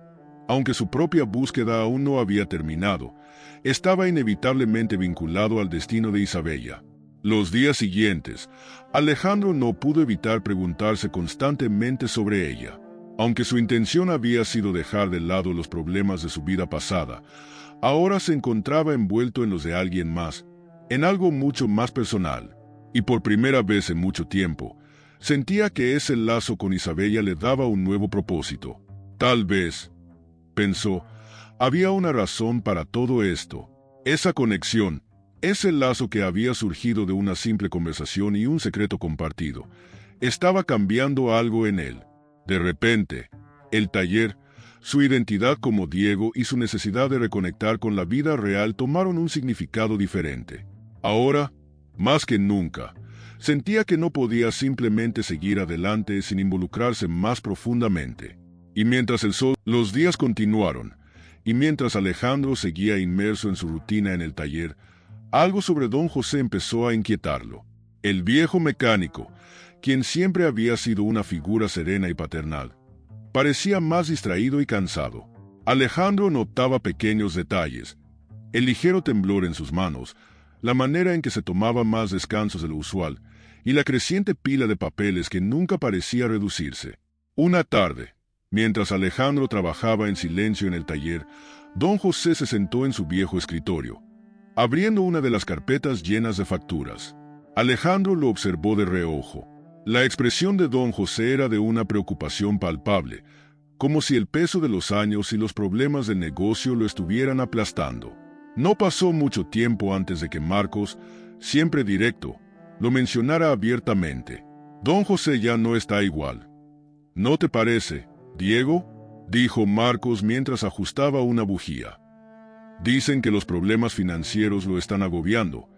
aunque su propia búsqueda aún no había terminado, estaba inevitablemente vinculado al destino de Isabella. Los días siguientes, Alejandro no pudo evitar preguntarse constantemente sobre ella. Aunque su intención había sido dejar de lado los problemas de su vida pasada, ahora se encontraba envuelto en los de alguien más, en algo mucho más personal. Y por primera vez en mucho tiempo, sentía que ese lazo con Isabella le daba un nuevo propósito. Tal vez, pensó, había una razón para todo esto. Esa conexión, ese lazo que había surgido de una simple conversación y un secreto compartido, estaba cambiando algo en él. De repente, el taller, su identidad como Diego y su necesidad de reconectar con la vida real tomaron un significado diferente. Ahora, más que nunca, sentía que no podía simplemente seguir adelante sin involucrarse más profundamente. Y mientras los días continuaron, y mientras Alejandro seguía inmerso en su rutina en el taller, algo sobre don José empezó a inquietarlo. El viejo mecánico, quien siempre había sido una figura serena y paternal, parecía más distraído y cansado. Alejandro notaba pequeños detalles, el ligero temblor en sus manos, la manera en que se tomaba más descansos de lo usual, y la creciente pila de papeles que nunca parecía reducirse. Una tarde, mientras Alejandro trabajaba en silencio en el taller, don José se sentó en su viejo escritorio, abriendo una de las carpetas llenas de facturas. Alejandro lo observó de reojo. La expresión de don José era de una preocupación palpable, como si el peso de los años y los problemas del negocio lo estuvieran aplastando. No pasó mucho tiempo antes de que Marcos, siempre directo, lo mencionara abiertamente. Don José ya no está igual. ¿No te parece, Diego?, dijo Marcos mientras ajustaba una bujía. Dicen que los problemas financieros lo están agobiando,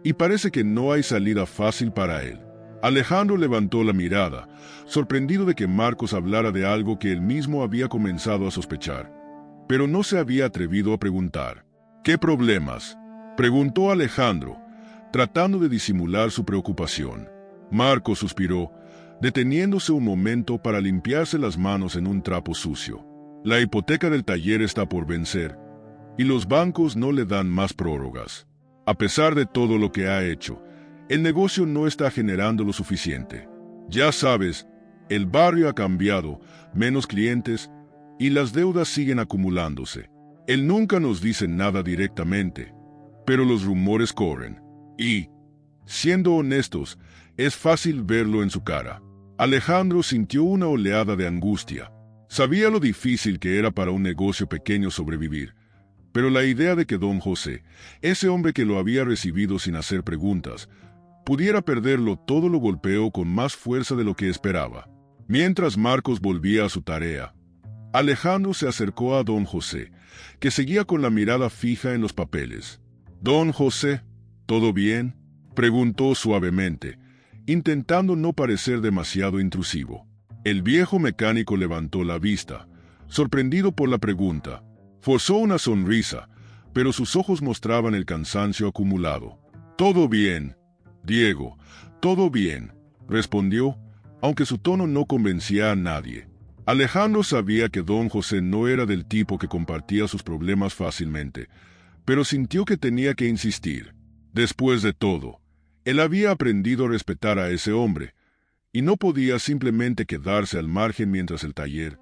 y parece que no hay salida fácil para él. Alejandro levantó la mirada, sorprendido de que Marcos hablara de algo que él mismo había comenzado a sospechar, pero no se había atrevido a preguntar. ¿Qué problemas?, preguntó Alejandro, tratando de disimular su preocupación. Marcos suspiró, deteniéndose un momento para limpiarse las manos en un trapo sucio. La hipoteca del taller está por vencer, y los bancos no le dan más prórrogas. A pesar de todo lo que ha hecho, el negocio no está generando lo suficiente. Ya sabes, el barrio ha cambiado, menos clientes, y las deudas siguen acumulándose. Él nunca nos dice nada directamente, pero los rumores corren. Y, siendo honestos, es fácil verlo en su cara. Alejandro sintió una oleada de angustia. Sabía lo difícil que era para un negocio pequeño sobrevivir, pero la idea de que don José, ese hombre que lo había recibido sin hacer preguntas, pudiera perderlo todo lo golpeó con más fuerza de lo que esperaba. Mientras Marcos volvía a su tarea, Alejandro se acercó a don José, que seguía con la mirada fija en los papeles. «Don José, ¿todo bien?», preguntó suavemente, intentando no parecer demasiado intrusivo. El viejo mecánico levantó la vista, sorprendido por la pregunta. Forzó una sonrisa, pero sus ojos mostraban el cansancio acumulado. «Todo bien, Diego, todo bien», respondió, aunque su tono no convencía a nadie. Alejandro sabía que don José no era del tipo que compartía sus problemas fácilmente, pero sintió que tenía que insistir. Después de todo, él había aprendido a respetar a ese hombre, y no podía simplemente quedarse al margen mientras el taller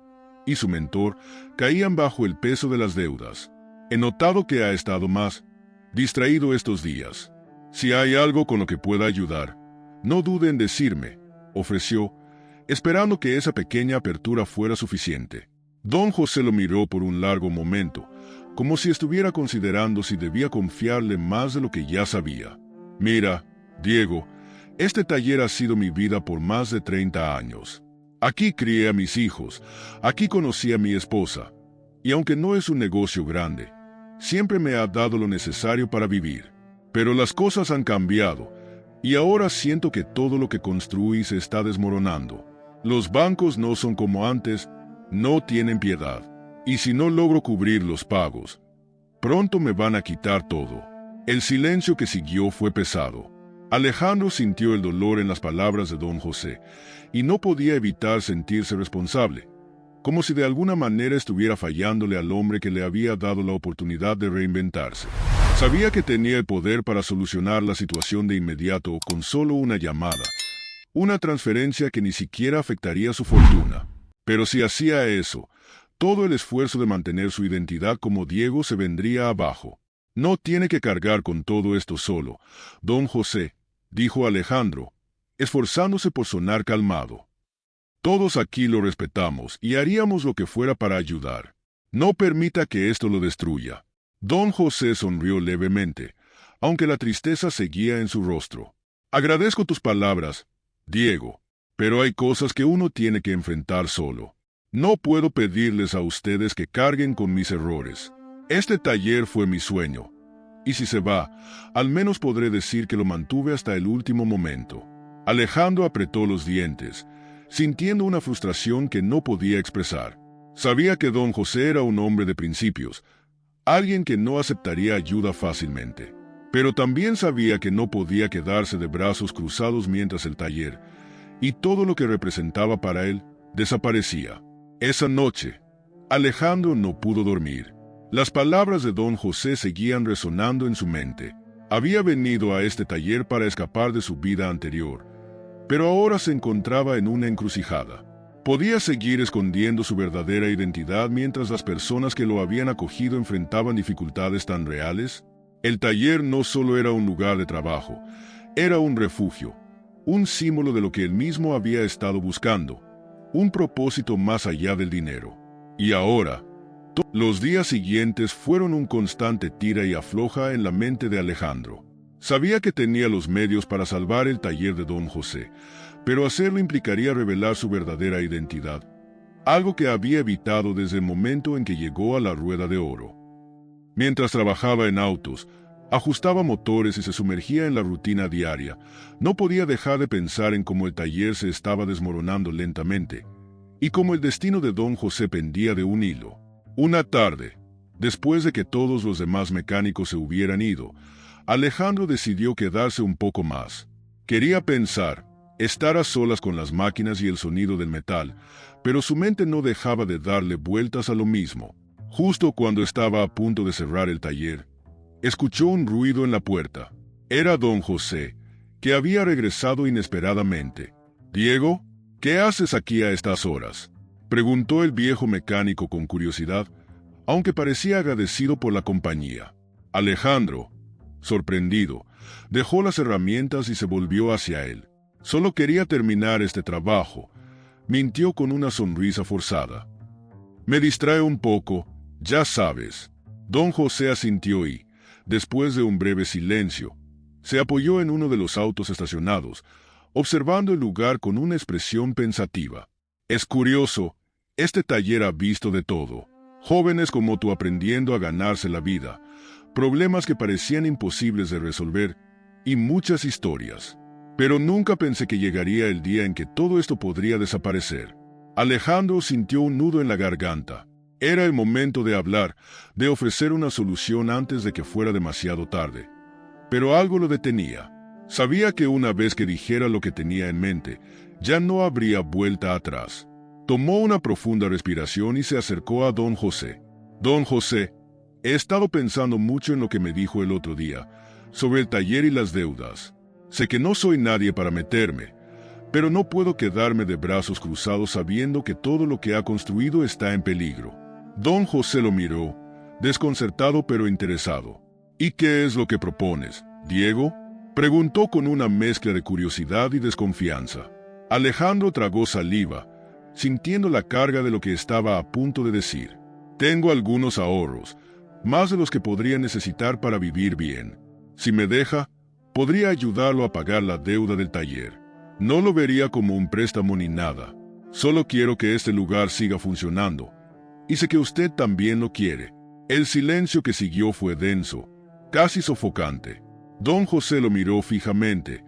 y su mentor caían bajo el peso de las deudas. He notado que ha estado más distraído estos días. Si hay algo con lo que pueda ayudar, no dude en decirme, ofreció, esperando que esa pequeña apertura fuera suficiente. Don José lo miró por un largo momento, como si estuviera considerando si debía confiarle más de lo que ya sabía. Mira, Diego, este taller ha sido mi vida por más de 30 años. Aquí crié a mis hijos, aquí conocí a mi esposa, y aunque no es un negocio grande, siempre me ha dado lo necesario para vivir. Pero las cosas han cambiado, y ahora siento que todo lo que construí se está desmoronando. Los bancos no son como antes, no tienen piedad. Y si no logro cubrir los pagos, pronto me van a quitar todo. El silencio que siguió fue pesado. Alejandro sintió el dolor en las palabras de don José, y no podía evitar sentirse responsable, como si de alguna manera estuviera fallándole al hombre que le había dado la oportunidad de reinventarse. Sabía que tenía el poder para solucionar la situación de inmediato con solo una llamada, una transferencia que ni siquiera afectaría su fortuna. Pero si hacía eso, todo el esfuerzo de mantener su identidad como Diego se vendría abajo. No tiene que cargar con todo esto solo, don José, dijo Alejandro, esforzándose por sonar calmado. Todos aquí lo respetamos y haríamos lo que fuera para ayudar. No permita que esto lo destruya. Don José sonrió levemente, aunque la tristeza seguía en su rostro. Agradezco tus palabras, Diego, pero hay cosas que uno tiene que enfrentar solo. No puedo pedirles a ustedes que carguen con mis errores. Este taller fue mi sueño, y si se va, al menos podré decir que lo mantuve hasta el último momento. Alejandro apretó los dientes, sintiendo una frustración que no podía expresar. Sabía que don José era un hombre de principios, alguien que no aceptaría ayuda fácilmente. Pero también sabía que no podía quedarse de brazos cruzados mientras el taller, y todo lo que representaba para él, desaparecía. Esa noche, Alejandro no pudo dormir. Las palabras de don José seguían resonando en su mente. Había venido a este taller para escapar de su vida anterior, pero ahora se encontraba en una encrucijada. ¿Podía seguir escondiendo su verdadera identidad mientras las personas que lo habían acogido enfrentaban dificultades tan reales? El taller no solo era un lugar de trabajo, era un refugio, un símbolo de lo que él mismo había estado buscando, un propósito más allá del dinero. Y ahora, los días siguientes fueron un constante tira y afloja en la mente de Alejandro. Sabía que tenía los medios para salvar el taller de don José, pero hacerlo implicaría revelar su verdadera identidad, algo que había evitado desde el momento en que llegó a la Rueda de Oro. Mientras trabajaba en autos, ajustaba motores y se sumergía en la rutina diaria, no podía dejar de pensar en cómo el taller se estaba desmoronando lentamente, y cómo el destino de don José pendía de un hilo. Una tarde, después de que todos los demás mecánicos se hubieran ido, Alejandro decidió quedarse un poco más. Quería pensar, estar a solas con las máquinas y el sonido del metal, pero su mente no dejaba de darle vueltas a lo mismo. Justo cuando estaba a punto de cerrar el taller, escuchó un ruido en la puerta. Era don José, que había regresado inesperadamente. «Diego, ¿qué haces aquí a estas horas?», preguntó el viejo mecánico con curiosidad, aunque parecía agradecido por la compañía. Alejandro, sorprendido, dejó las herramientas y se volvió hacia él. «Solo quería terminar este trabajo», mintió con una sonrisa forzada. «Me distrae un poco, ya sabes». Don José asintió y, después de un breve silencio, se apoyó en uno de los autos estacionados, observando el lugar con una expresión pensativa. «Es curioso, este taller ha visto de todo. Jóvenes como tú aprendiendo a ganarse la vida, problemas que parecían imposibles de resolver, y muchas historias. Pero nunca pensé que llegaría el día en que todo esto podría desaparecer». Alejandro sintió un nudo en la garganta. Era el momento de hablar, de ofrecer una solución antes de que fuera demasiado tarde. Pero algo lo detenía. Sabía que una vez que dijera lo que tenía en mente, ya no habría vuelta atrás. Tomó una profunda respiración y se acercó a don José. «Don José, he estado pensando mucho en lo que me dijo el otro día, sobre el taller y las deudas. Sé que no soy nadie para meterme, pero no puedo quedarme de brazos cruzados sabiendo que todo lo que ha construido está en peligro». Don José lo miró, desconcertado pero interesado. ¿Y qué es lo que propones, Diego?, preguntó con una mezcla de curiosidad y desconfianza. Alejandro tragó saliva, sintiendo la carga de lo que estaba a punto de decir. Tengo algunos ahorros, más de los que podría necesitar para vivir bien. Si me deja, podría ayudarlo a pagar la deuda del taller. No lo vería como un préstamo ni nada. Solo quiero que este lugar siga funcionando. Y sé que usted también lo quiere. El silencio que siguió fue denso, casi sofocante. Don José lo miró fijamente,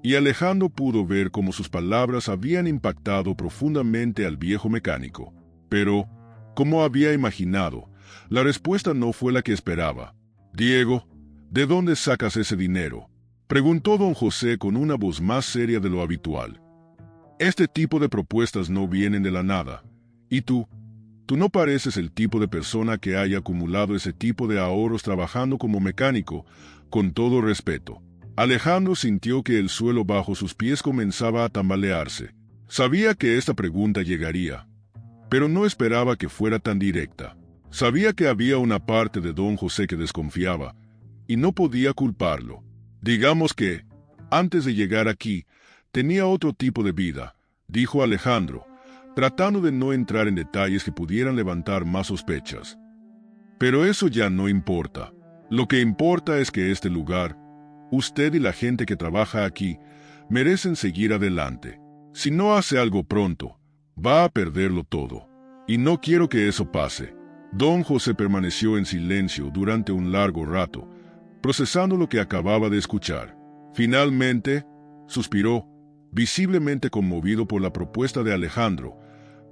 y Alejandro pudo ver cómo sus palabras habían impactado profundamente al viejo mecánico. Pero, como había imaginado, la respuesta no fue la que esperaba. «Diego, ¿de dónde sacas ese dinero?», preguntó don José con una voz más seria de lo habitual. «Este tipo de propuestas no vienen de la nada. Y tú no pareces el tipo de persona que haya acumulado ese tipo de ahorros trabajando como mecánico, con todo respeto». Alejandro sintió que el suelo bajo sus pies comenzaba a tambalearse. Sabía que esta pregunta llegaría, pero no esperaba que fuera tan directa. Sabía que había una parte de don José que desconfiaba, y no podía culparlo. Digamos que, antes de llegar aquí, tenía otro tipo de vida, dijo Alejandro, tratando de no entrar en detalles que pudieran levantar más sospechas. Pero eso ya no importa. Lo que importa es que este lugar, usted y la gente que trabaja aquí, merecen seguir adelante. Si no hace algo pronto, va a perderlo todo. Y no quiero que eso pase. Don José permaneció en silencio durante un largo rato, procesando lo que acababa de escuchar. Finalmente, suspiró, visiblemente conmovido por la propuesta de Alejandro,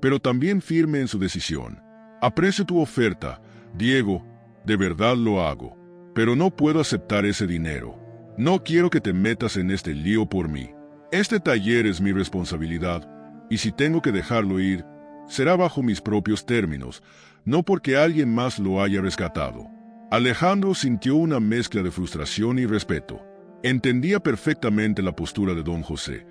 pero también firme en su decisión. «Aprecio tu oferta, Diego, de verdad lo hago, pero no puedo aceptar ese dinero. No quiero que te metas en este lío por mí. Este taller es mi responsabilidad, y si tengo que dejarlo ir, será bajo mis propios términos, no porque alguien más lo haya rescatado». Alejandro sintió una mezcla de frustración y respeto. Entendía perfectamente la postura de don José,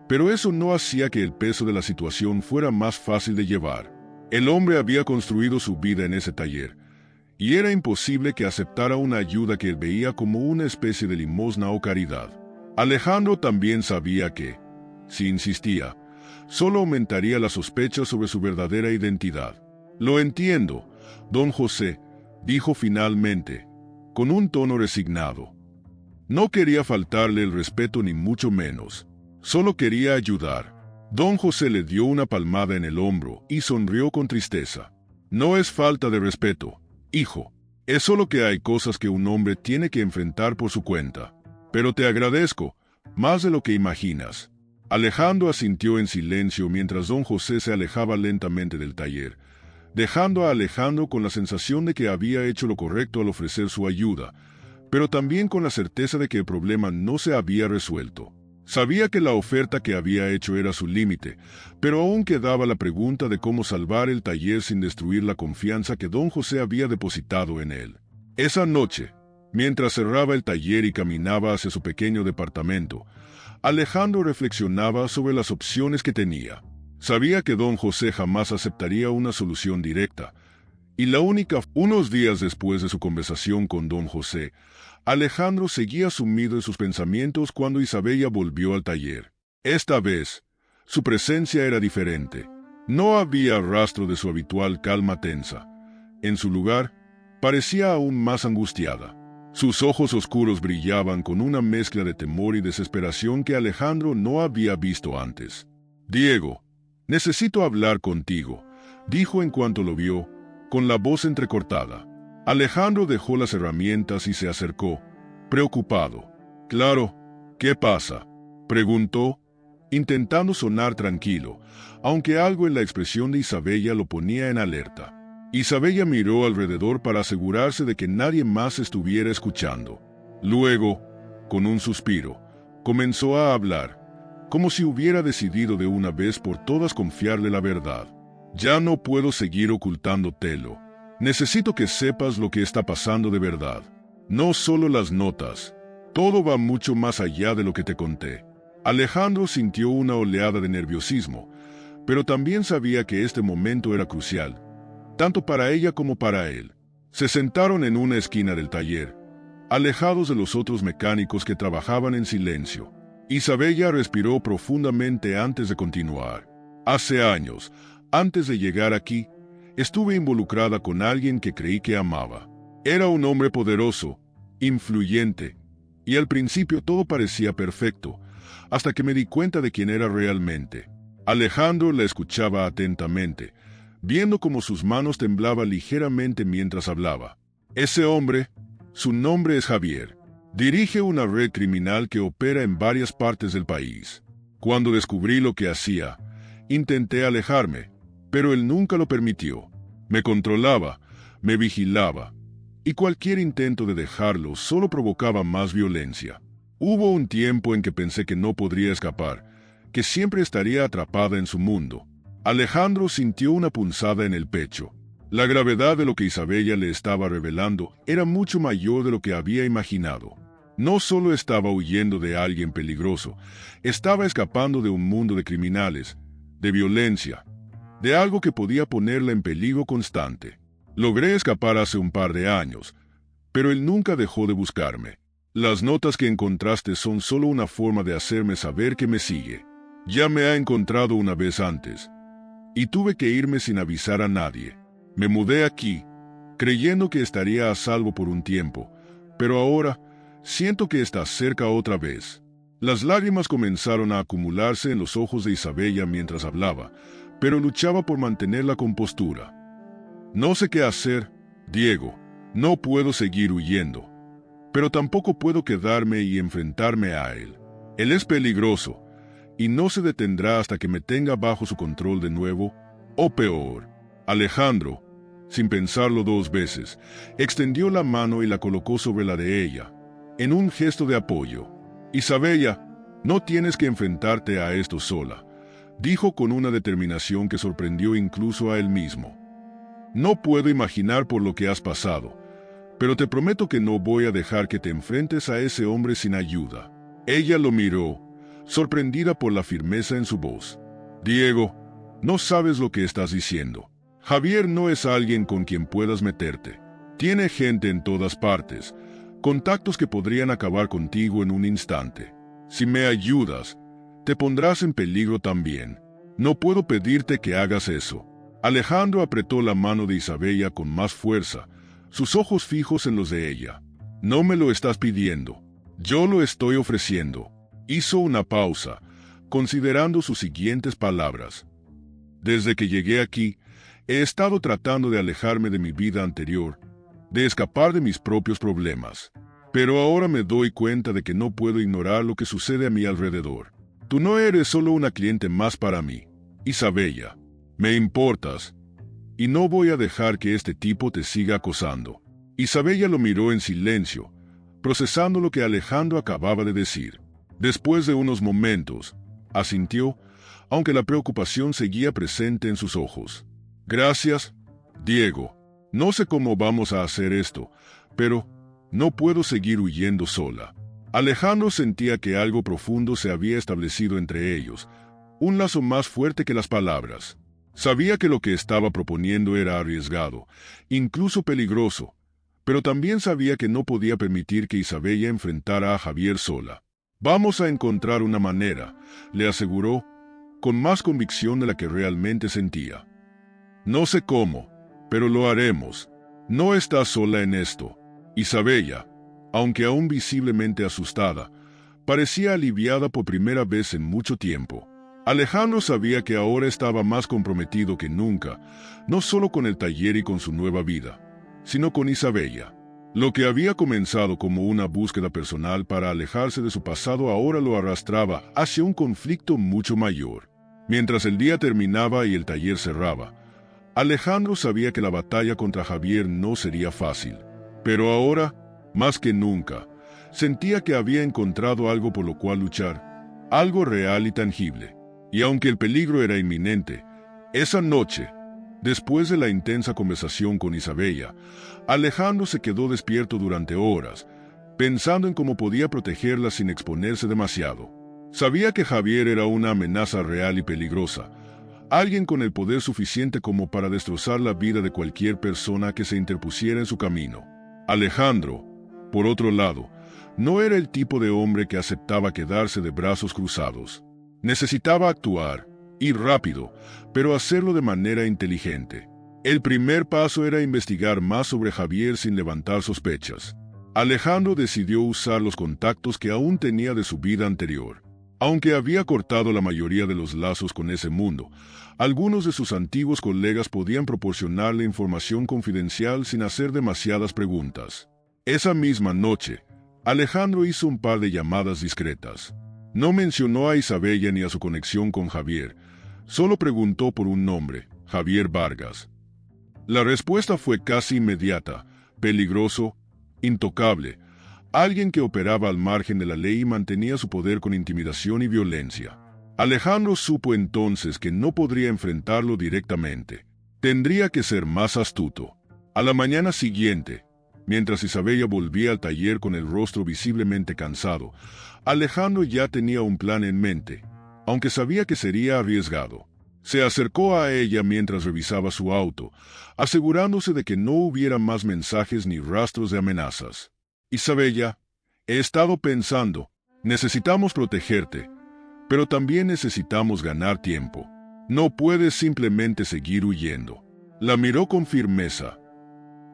pero eso no hacía que el peso de la situación fuera más fácil de llevar. El hombre había construido su vida en ese taller, y era imposible que aceptara una ayuda que él veía como una especie de limosna o caridad. Alejandro también sabía que, si insistía, solo aumentaría la sospecha sobre su verdadera identidad. «Lo entiendo, don José», dijo finalmente, con un tono resignado. No quería faltarle el respeto ni mucho menos. Solo quería ayudar. Don José le dio una palmada en el hombro y sonrió con tristeza. «No es falta de respeto, hijo. Es solo que hay cosas que un hombre tiene que enfrentar por su cuenta. Pero te agradezco, más de lo que imaginas». Alejandro asintió en silencio mientras don José se alejaba lentamente del taller, dejando a Alejandro con la sensación de que había hecho lo correcto al ofrecer su ayuda, pero también con la certeza de que el problema no se había resuelto. Sabía que la oferta que había hecho era su límite, pero aún quedaba la pregunta de cómo salvar el taller sin destruir la confianza que don José había depositado en él. Esa noche, mientras cerraba el taller y caminaba hacia su pequeño departamento, Alejandro reflexionaba sobre las opciones que tenía. Sabía que don José jamás aceptaría una solución directa, y unos días después de su conversación con don José, Alejandro seguía sumido en sus pensamientos cuando Isabella volvió al taller. Esta vez, su presencia era diferente. No había rastro de su habitual calma tensa. En su lugar, parecía aún más angustiada. Sus ojos oscuros brillaban con una mezcla de temor y desesperación que Alejandro no había visto antes. «Diego, necesito hablar contigo», dijo en cuanto lo vio, con la voz entrecortada. Alejandro dejó las herramientas y se acercó, preocupado. «Claro, ¿qué pasa?», preguntó, intentando sonar tranquilo, aunque algo en la expresión de Isabella lo ponía en alerta. Isabella miró alrededor para asegurarse de que nadie más estuviera escuchando. Luego, con un suspiro, comenzó a hablar, como si hubiera decidido de una vez por todas confiarle la verdad. «Ya no puedo seguir ocultándotelo. Necesito que sepas lo que está pasando de verdad. No solo las notas. Todo va mucho más allá de lo que te conté». Alejandro sintió una oleada de nerviosismo, pero también sabía que este momento era crucial, tanto para ella como para él. Se sentaron en una esquina del taller, alejados de los otros mecánicos que trabajaban en silencio. Isabella respiró profundamente antes de continuar. Hace años, antes de llegar aquí, estuve involucrada con alguien que creí que amaba. Era un hombre poderoso, influyente, y al principio todo parecía perfecto, hasta que me di cuenta de quién era realmente. Alejandro la escuchaba atentamente, viendo cómo sus manos temblaban ligeramente mientras hablaba. Ese hombre, su nombre es Javier. Dirige una red criminal que opera en varias partes del país. Cuando descubrí lo que hacía, intenté alejarme, pero él nunca lo permitió. Me controlaba, me vigilaba, y cualquier intento de dejarlo solo provocaba más violencia. Hubo un tiempo en que pensé que no podría escapar, que siempre estaría atrapada en su mundo. Alejandro sintió una punzada en el pecho. La gravedad de lo que Isabella le estaba revelando era mucho mayor de lo que había imaginado. No solo estaba huyendo de alguien peligroso, estaba escapando de un mundo de criminales, de violencia, de algo que podía ponerla en peligro constante. Logré escapar hace un par de años, pero él nunca dejó de buscarme. Las notas que encontraste son solo una forma de hacerme saber que me sigue. Ya me ha encontrado una vez antes, y tuve que irme sin avisar a nadie. Me mudé aquí, creyendo que estaría a salvo por un tiempo, pero ahora siento que está cerca otra vez. Las lágrimas comenzaron a acumularse en los ojos de Isabella mientras hablaba, pero luchaba por mantener la compostura. No sé qué hacer, Diego. No puedo seguir huyendo, pero tampoco puedo quedarme y enfrentarme a él. Él es peligroso, y no se detendrá hasta que me tenga bajo su control de nuevo, o peor. Alejandro, sin pensarlo dos veces, extendió la mano y la colocó sobre la de ella, en un gesto de apoyo. Isabella, no tienes que enfrentarte a esto sola, dijo con una determinación que sorprendió incluso a él mismo. No puedo imaginar por lo que has pasado, pero te prometo que no voy a dejar que te enfrentes a ese hombre sin ayuda. Ella lo miró, sorprendida por la firmeza en su voz. Diego, no sabes lo que estás diciendo. Javier no es alguien con quien puedas meterte. Tiene gente en todas partes, contactos que podrían acabar contigo en un instante. Si me ayudas, te pondrás en peligro también. No puedo pedirte que hagas eso. Alejandro apretó la mano de Isabella con más fuerza, sus ojos fijos en los de ella. No me lo estás pidiendo. Yo lo estoy ofreciendo. Hizo una pausa, considerando sus siguientes palabras. Desde que llegué aquí, he estado tratando de alejarme de mi vida anterior, de escapar de mis propios problemas. Pero ahora me doy cuenta de que no puedo ignorar lo que sucede a mi alrededor. Tú no eres solo una cliente más para mí, Isabella. Me importas, y no voy a dejar que este tipo te siga acosando. Isabella lo miró en silencio, procesando lo que Alejandro acababa de decir. Después de unos momentos, asintió, aunque la preocupación seguía presente en sus ojos. Gracias, Diego. No sé cómo vamos a hacer esto, pero no puedo seguir huyendo sola. Alejandro sentía que algo profundo se había establecido entre ellos, un lazo más fuerte que las palabras. Sabía que lo que estaba proponiendo era arriesgado, incluso peligroso, pero también sabía que no podía permitir que Isabella enfrentara a Javier sola. Vamos a encontrar una manera, le aseguró, con más convicción de la que realmente sentía. No sé cómo, pero lo haremos. No estás sola en esto. Isabella, aunque aún visiblemente asustada, parecía aliviada por primera vez en mucho tiempo. Alejandro sabía que ahora estaba más comprometido que nunca, no solo con el taller y con su nueva vida, sino con Isabella. Lo que había comenzado como una búsqueda personal para alejarse de su pasado ahora lo arrastraba hacia un conflicto mucho mayor. Mientras el día terminaba y el taller cerraba, Alejandro sabía que la batalla contra Javier no sería fácil. Pero ahora, más que nunca, sentía que había encontrado algo por lo cual luchar, algo real y tangible. Y aunque el peligro era inminente, esa noche, después de la intensa conversación con Isabella, Alejandro se quedó despierto durante horas, pensando en cómo podía protegerla sin exponerse demasiado. Sabía que Javier era una amenaza real y peligrosa, alguien con el poder suficiente como para destrozar la vida de cualquier persona que se interpusiera en su camino. Alejandro, por otro lado, no era el tipo de hombre que aceptaba quedarse de brazos cruzados. Necesitaba actuar, y rápido, pero hacerlo de manera inteligente. El primer paso era investigar más sobre Javier sin levantar sospechas. Alejandro decidió usar los contactos que aún tenía de su vida anterior. Aunque había cortado la mayoría de los lazos con ese mundo, algunos de sus antiguos colegas podían proporcionarle información confidencial sin hacer demasiadas preguntas. Esa misma noche, Alejandro hizo un par de llamadas discretas. No mencionó a Isabella ni a su conexión con Javier, solo preguntó por un nombre, Javier Vargas. La respuesta fue casi inmediata: peligroso, intocable, alguien que operaba al margen de la ley y mantenía su poder con intimidación y violencia. Alejandro supo entonces que no podría enfrentarlo directamente. Tendría que ser más astuto. A la mañana siguiente, mientras Isabella volvía al taller con el rostro visiblemente cansado, Alejandro ya tenía un plan en mente, aunque sabía que sería arriesgado. Se acercó a ella mientras revisaba su auto, asegurándose de que no hubiera más mensajes ni rastros de amenazas. Isabella, he estado pensando, necesitamos protegerte, pero también necesitamos ganar tiempo. No puedes simplemente seguir huyendo. La miró con firmeza.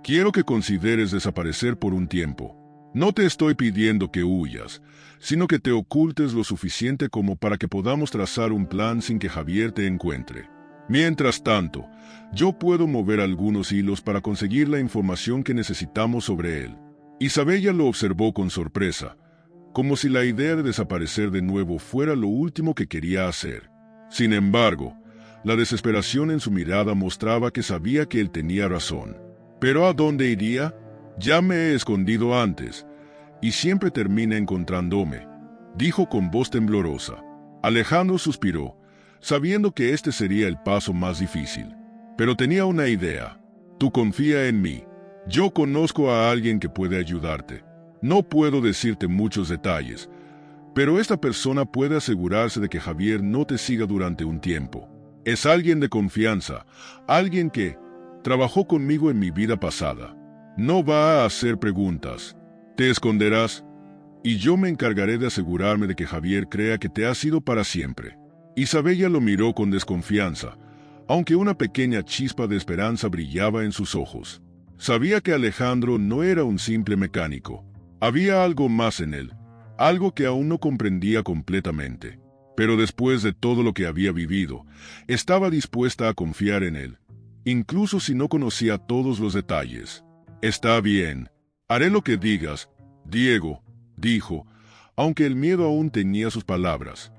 Quiero que consideres desaparecer por un tiempo. No te estoy pidiendo que huyas, sino que te ocultes lo suficiente como para que podamos trazar un plan sin que Javier te encuentre. Mientras tanto, yo puedo mover algunos hilos para conseguir la información que necesitamos sobre él. Isabella lo observó con sorpresa, como si la idea de desaparecer de nuevo fuera lo último que quería hacer. Sin embargo, la desesperación en su mirada mostraba que sabía que él tenía razón. ¿Pero a dónde iría? Ya me he escondido antes, y siempre termina encontrándome, dijo con voz temblorosa. Alejandro suspiró, sabiendo que este sería el paso más difícil. Pero tenía una idea. Tú confía en mí. Yo conozco a alguien que puede ayudarte. No puedo decirte muchos detalles, pero esta persona puede asegurarse de que Javier no te siga durante un tiempo. Es alguien de confianza, alguien que trabajó conmigo en mi vida pasada. No va a hacer preguntas. Te esconderás, y yo me encargaré de asegurarme de que Javier crea que te has ido para siempre. Isabella lo miró con desconfianza, aunque una pequeña chispa de esperanza brillaba en sus ojos. Sabía que Alejandro no era un simple mecánico. Había algo más en él, algo que aún no comprendía completamente. Pero después de todo lo que había vivido, estaba dispuesta a confiar en él, incluso si no conocía todos los detalles. Está bien, haré lo que digas, Diego, dijo, aunque el miedo aún tenía sus palabras.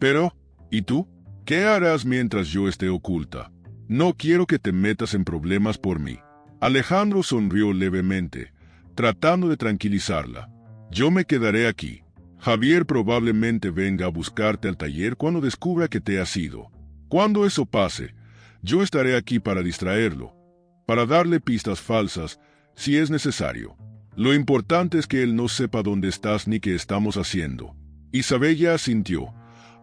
Pero, ¿y tú? ¿Qué harás mientras yo esté oculta? No quiero que te metas en problemas por mí. Alejandro sonrió levemente, tratando de tranquilizarla. Yo me quedaré aquí. Javier probablemente venga a buscarte al taller cuando descubra que te has ido. Cuando eso pase, yo estaré aquí para distraerlo, para darle pistas falsas, si es necesario. Lo importante es que él no sepa dónde estás ni qué estamos haciendo. Isabella asintió,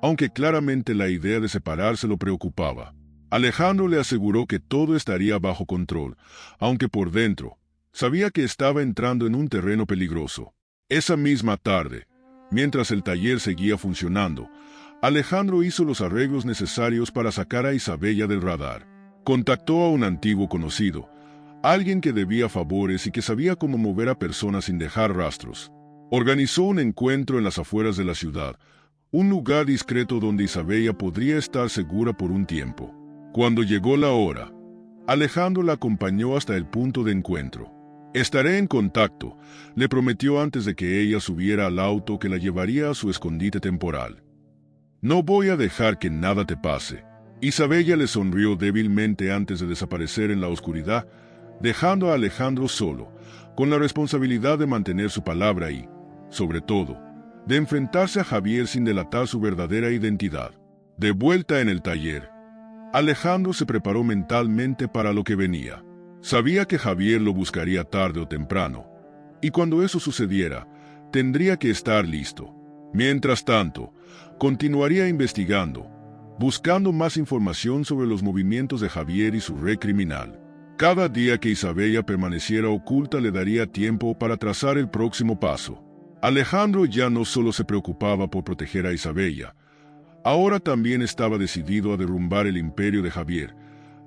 aunque claramente la idea de separarse lo preocupaba. Alejandro le aseguró que todo estaría bajo control, aunque por dentro sabía que estaba entrando en un terreno peligroso. Esa misma tarde, mientras el taller seguía funcionando, Alejandro hizo los arreglos necesarios para sacar a Isabella del radar. Contactó a un antiguo conocido, alguien que debía favores y que sabía cómo mover a personas sin dejar rastros. Organizó un encuentro en las afueras de la ciudad, un lugar discreto donde Isabella podría estar segura por un tiempo. Cuando llegó la hora, Alejandro la acompañó hasta el punto de encuentro. Estaré en contacto, le prometió antes de que ella subiera al auto que la llevaría a su escondite temporal. No voy a dejar que nada te pase. Isabella le sonrió débilmente antes de desaparecer en la oscuridad, dejando a Alejandro solo, con la responsabilidad de mantener su palabra y, sobre todo, de enfrentarse a Javier sin delatar su verdadera identidad. De vuelta en el taller, Alejandro se preparó mentalmente para lo que venía. Sabía que Javier lo buscaría tarde o temprano, y cuando eso sucediera, tendría que estar listo. Mientras tanto, continuaría investigando, buscando más información sobre los movimientos de Javier y su red criminal. Cada día que Isabella permaneciera oculta le daría tiempo para trazar el próximo paso. Alejandro ya no solo se preocupaba por proteger a Isabella, ahora también estaba decidido a derrumbar el imperio de Javier,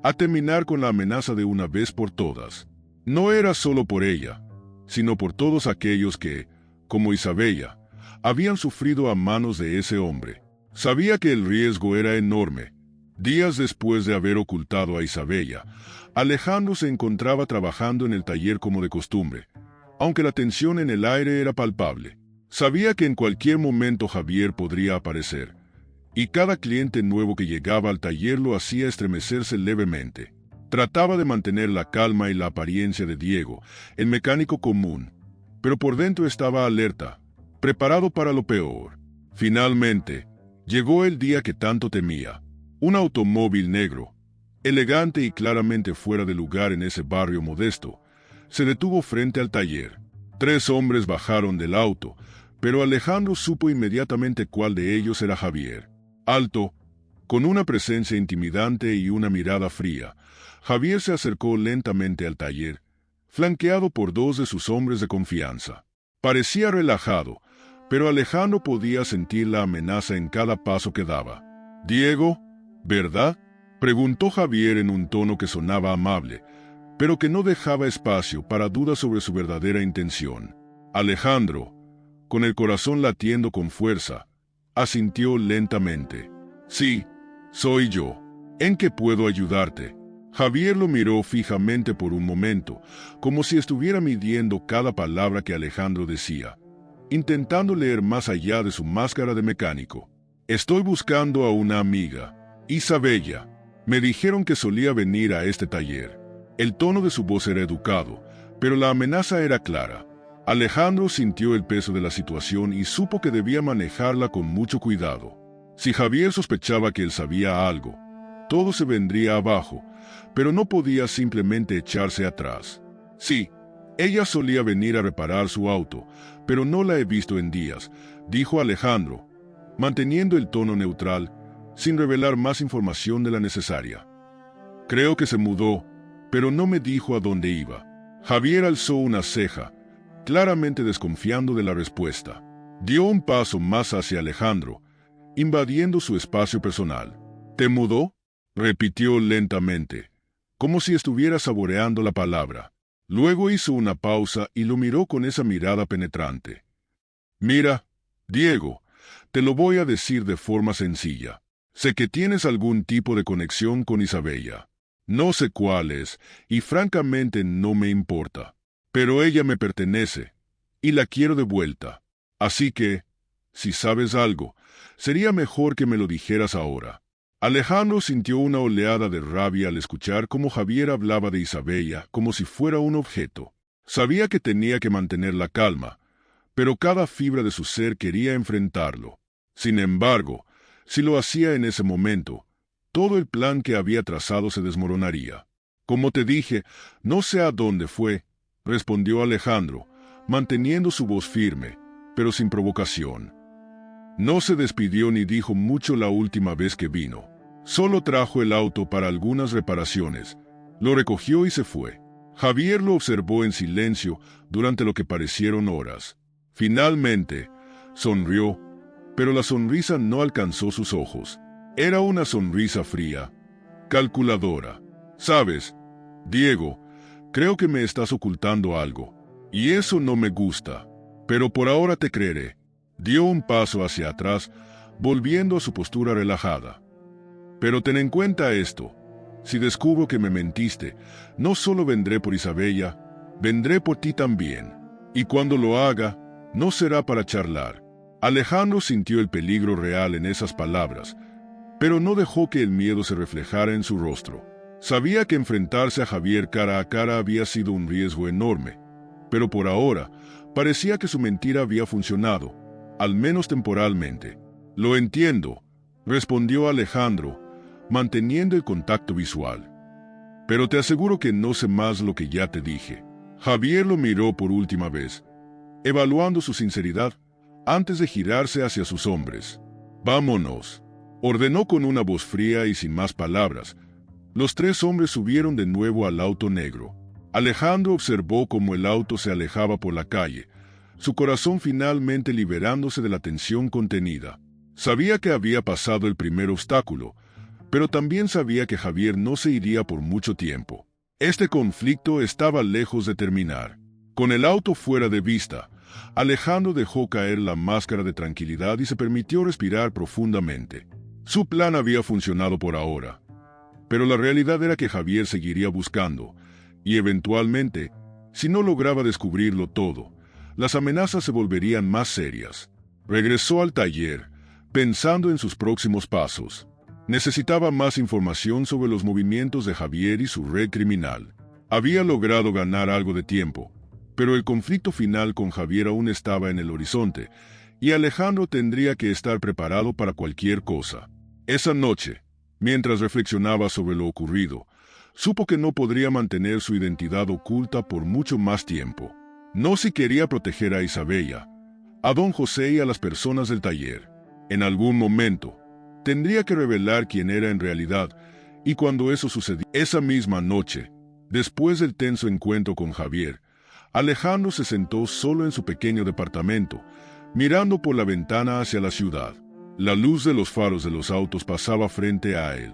a terminar con la amenaza de una vez por todas. No era solo por ella, sino por todos aquellos que, como Isabella, habían sufrido a manos de ese hombre. Sabía que el riesgo era enorme. Días después de haber ocultado a Isabella, Alejandro se encontraba trabajando en el taller como de costumbre, aunque la tensión en el aire era palpable. Sabía que en cualquier momento Javier podría aparecer, y cada cliente nuevo que llegaba al taller lo hacía estremecerse levemente. Trataba de mantener la calma y la apariencia de Diego, el mecánico común, pero por dentro estaba alerta, preparado para lo peor. Finalmente, llegó el día que tanto temía. Un automóvil negro, elegante y claramente fuera de lugar en ese barrio modesto, se detuvo frente al taller. 3 hombres bajaron del auto, pero Alejandro supo inmediatamente cuál de ellos era Javier. Alto, con una presencia intimidante y una mirada fría, Javier se acercó lentamente al taller, flanqueado por 2 de sus hombres de confianza. Parecía relajado, pero Alejandro podía sentir la amenaza en cada paso que daba. «Diego, ¿verdad?», preguntó Javier en un tono que sonaba amable, pero que no dejaba espacio para dudas sobre su verdadera intención. Alejandro, con el corazón latiendo con fuerza, asintió lentamente. «Sí, soy yo. ¿En qué puedo ayudarte?». Javier lo miró fijamente por un momento, como si estuviera midiendo cada palabra que Alejandro decía, intentando leer más allá de su máscara de mecánico. «Estoy buscando a una amiga, Isabella. Me dijeron que solía venir a este taller». El tono de su voz era educado, pero la amenaza era clara. Alejandro sintió el peso de la situación y supo que debía manejarla con mucho cuidado. Si Javier sospechaba que él sabía algo, todo se vendría abajo, pero no podía simplemente echarse atrás. «Sí, ella solía venir a reparar su auto, pero no la he visto en días», dijo Alejandro, manteniendo el tono neutral, sin revelar más información de la necesaria. «Creo que se mudó, pero no me dijo a dónde iba». Javier alzó una ceja, claramente desconfiando de la respuesta. Dio un paso más hacia Alejandro, invadiendo su espacio personal. «¿Te mudó?», repitió lentamente, como si estuviera saboreando la palabra. Luego hizo una pausa y lo miró con esa mirada penetrante. «Mira, Diego, te lo voy a decir de forma sencilla. Sé que tienes algún tipo de conexión con Isabella. No sé cuál es, y francamente no me importa. Pero ella me pertenece, y la quiero de vuelta. Así que, si sabes algo, sería mejor que me lo dijeras ahora». Alejandro sintió una oleada de rabia al escuchar cómo Javier hablaba de Isabella como si fuera un objeto. Sabía que tenía que mantener la calma, pero cada fibra de su ser quería enfrentarlo. Sin embargo, si lo hacía en ese momento, todo el plan que había trazado se desmoronaría. «Como te dije, no sé a dónde fue», respondió Alejandro, manteniendo su voz firme, pero sin provocación. No se despidió ni dijo mucho la última vez que vino. Solo trajo el auto para algunas reparaciones, lo recogió y se fue. Javier lo observó en silencio durante lo que parecieron horas. Finalmente, sonrió, pero la sonrisa no alcanzó sus ojos. Era una sonrisa fría, calculadora. «Sabes, Diego, creo que me estás ocultando algo, y eso no me gusta, pero por ahora te creeré». Dio un paso hacia atrás, volviendo a su postura relajada. «Pero ten en cuenta esto. Si descubro que me mentiste, no solo vendré por Isabella, vendré por ti también. Y cuando lo haga, no será para charlar». Alejandro sintió el peligro real en esas palabras, pero no dejó que el miedo se reflejara en su rostro. Sabía que enfrentarse a Javier cara a cara había sido un riesgo enorme, pero por ahora parecía que su mentira había funcionado, al menos temporalmente. «Lo entiendo», respondió Alejandro, manteniendo el contacto visual. «Pero te aseguro que no sé más lo que ya te dije». Javier lo miró por última vez, evaluando su sinceridad, antes de girarse hacia sus hombres. «Vámonos». ordenó con una voz fría y sin más palabras. Los tres hombres subieron de nuevo al auto negro. Alejandro observó cómo el auto se alejaba por la calle, su corazón finalmente liberándose de la tensión contenida. Sabía que había pasado el primer obstáculo, pero también sabía que Javier no se iría por mucho tiempo. Este conflicto estaba lejos de terminar. Con el auto fuera de vista, Alejandro dejó caer la máscara de tranquilidad y se permitió respirar profundamente. Su plan había funcionado por ahora, pero la realidad era que Javier seguiría buscando, y eventualmente, si no lograba descubrirlo todo, las amenazas se volverían más serias. Regresó al taller, pensando en sus próximos pasos. Necesitaba más información sobre los movimientos de Javier y su red criminal. Había logrado ganar algo de tiempo, pero el conflicto final con Javier aún estaba en el horizonte, y Alejandro tendría que estar preparado para cualquier cosa. Esa noche, mientras reflexionaba sobre lo ocurrido, supo que no podría mantener su identidad oculta por mucho más tiempo. No si quería proteger a Isabella, a don José y a las personas del taller. En algún momento, tendría que revelar quién era en realidad, y cuando eso sucedió, esa misma noche, después del tenso encuentro con Javier, Alejandro se sentó solo en su pequeño departamento, mirando por la ventana hacia la ciudad. La luz de los faros de los autos pasaba frente a él,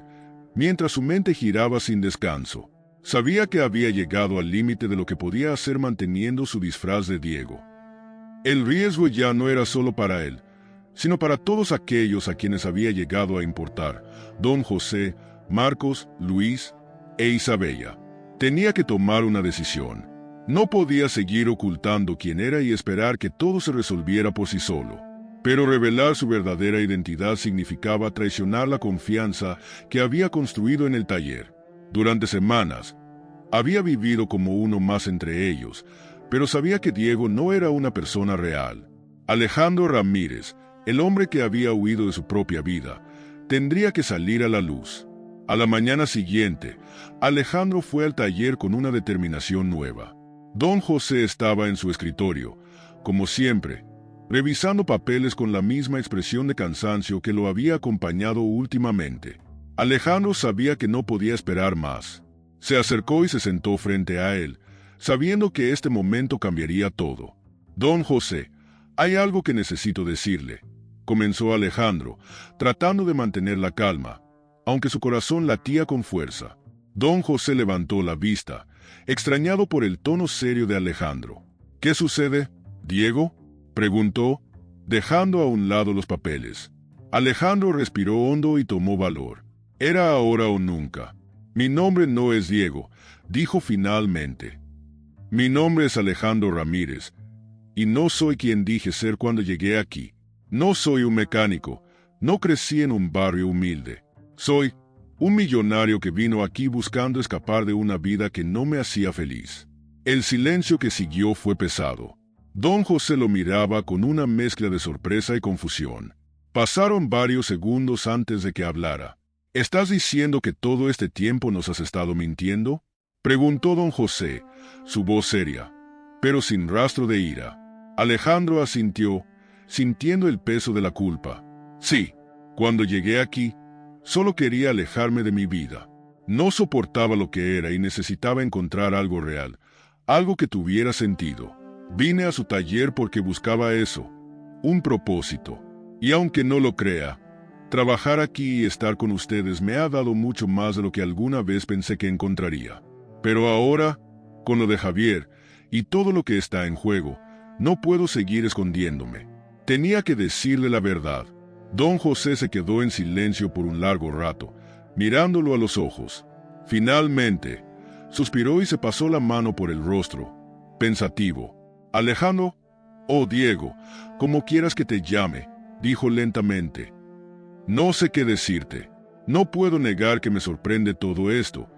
mientras su mente giraba sin descanso. Sabía que había llegado al límite de lo que podía hacer manteniendo su disfraz de Diego. El riesgo ya no era solo para él, sino para todos aquellos a quienes había llegado a importar: don José, Marcos, Luis e Isabella. Tenía que tomar una decisión. No podía seguir ocultando quién era y esperar que todo se resolviera por sí solo. Pero revelar su verdadera identidad significaba traicionar la confianza que había construido en el taller. Durante semanas, había vivido como uno más entre ellos, pero sabía que Diego no era una persona real. Alejandro Ramírez, el hombre que había huido de su propia vida, tendría que salir a la luz. A la mañana siguiente, Alejandro fue al taller con una determinación nueva. Don José estaba en su escritorio, como siempre, revisando papeles con la misma expresión de cansancio que lo había acompañado últimamente. Alejandro sabía que no podía esperar más. Se acercó y se sentó frente a él, sabiendo que este momento cambiaría todo. Don José, hay algo que necesito decirle, comenzó Alejandro, tratando de mantener la calma, aunque su corazón latía con fuerza. Don José levantó la vista, extrañado por el tono serio de Alejandro. ¿Qué sucede, Diego?, preguntó, dejando a un lado los papeles. Alejandro respiró hondo y tomó valor. Era ahora o nunca. Mi nombre no es Diego, dijo finalmente. Mi nombre es Alejandro Ramírez, y no soy quien dije ser cuando llegué aquí. No soy un mecánico, no crecí en un barrio humilde. Soy un millonario que vino aquí buscando escapar de una vida que no me hacía feliz. El silencio que siguió fue pesado. Don José lo miraba con una mezcla de sorpresa y confusión. Pasaron varios segundos antes de que hablara. ¿Estás diciendo que todo este tiempo nos has estado mintiendo?, preguntó don José, su voz seria, pero sin rastro de ira. Alejandro asintió, sintiendo el peso de la culpa. Sí, cuando llegué aquí, solo quería alejarme de mi vida. No soportaba lo que era y necesitaba encontrar algo real, algo que tuviera sentido. Vine a su taller porque buscaba eso, un propósito. Y aunque no lo crea, trabajar aquí y estar con ustedes me ha dado mucho más de lo que alguna vez pensé que encontraría. Pero ahora, con lo de Javier y todo lo que está en juego, no puedo seguir escondiéndome. Tenía que decirle la verdad. Don José se quedó en silencio por un largo rato, mirándolo a los ojos. Finalmente, suspiró y se pasó la mano por el rostro, pensativo. Alejandro, o Diego, como quieras que te llame, dijo lentamente. No sé qué decirte. No puedo negar que me sorprende todo esto,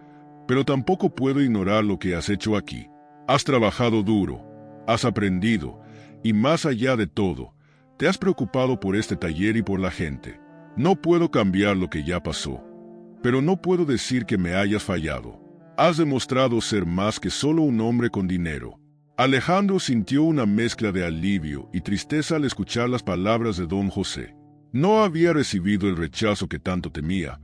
pero tampoco puedo ignorar lo que has hecho aquí. Has trabajado duro, has aprendido, y más allá de todo, te has preocupado por este taller y por la gente. No puedo cambiar lo que ya pasó, pero no puedo decir que me hayas fallado. Has demostrado ser más que solo un hombre con dinero. Alejandro sintió una mezcla de alivio y tristeza al escuchar las palabras de don José. No había recibido el rechazo que tanto temía,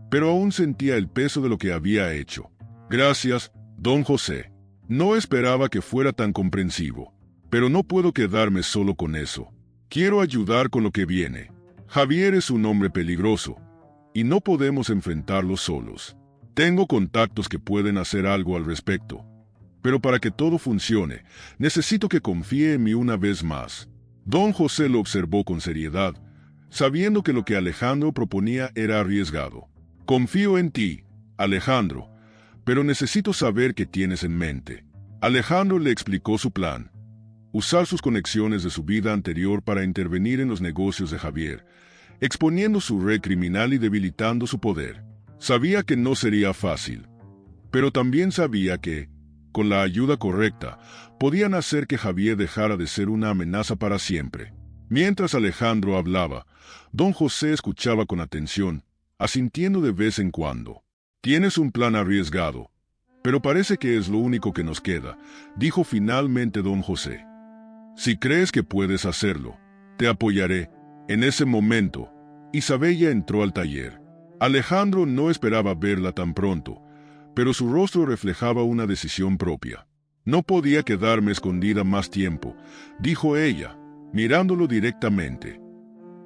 pero aún sentía el peso de lo que había hecho. Gracias, don José. No esperaba que fuera tan comprensivo, pero no puedo quedarme solo con eso. Quiero ayudar con lo que viene. Javier es un hombre peligroso, y no podemos enfrentarlo solos. Tengo contactos que pueden hacer algo al respecto, pero para que todo funcione, necesito que confíe en mí una vez más. Don José lo observó con seriedad, sabiendo que lo que Alejandro proponía era arriesgado. Confío en ti, Alejandro, pero necesito saber qué tienes en mente. Alejandro le explicó su plan: usar sus conexiones de su vida anterior para intervenir en los negocios de Javier, exponiendo su red criminal y debilitando su poder. Sabía que no sería fácil, pero también sabía que, con la ayuda correcta, podían hacer que Javier dejara de ser una amenaza para siempre. Mientras Alejandro hablaba, don José escuchaba con atención, asintiendo de vez en cuando. Tienes un plan arriesgado, pero parece que es lo único que nos queda, dijo finalmente don José. Si crees que puedes hacerlo, te apoyaré. En ese momento, Isabella entró al taller. Alejandro no esperaba verla tan pronto, pero su rostro reflejaba una decisión propia. No podía quedarme escondida más tiempo, dijo ella, mirándolo directamente.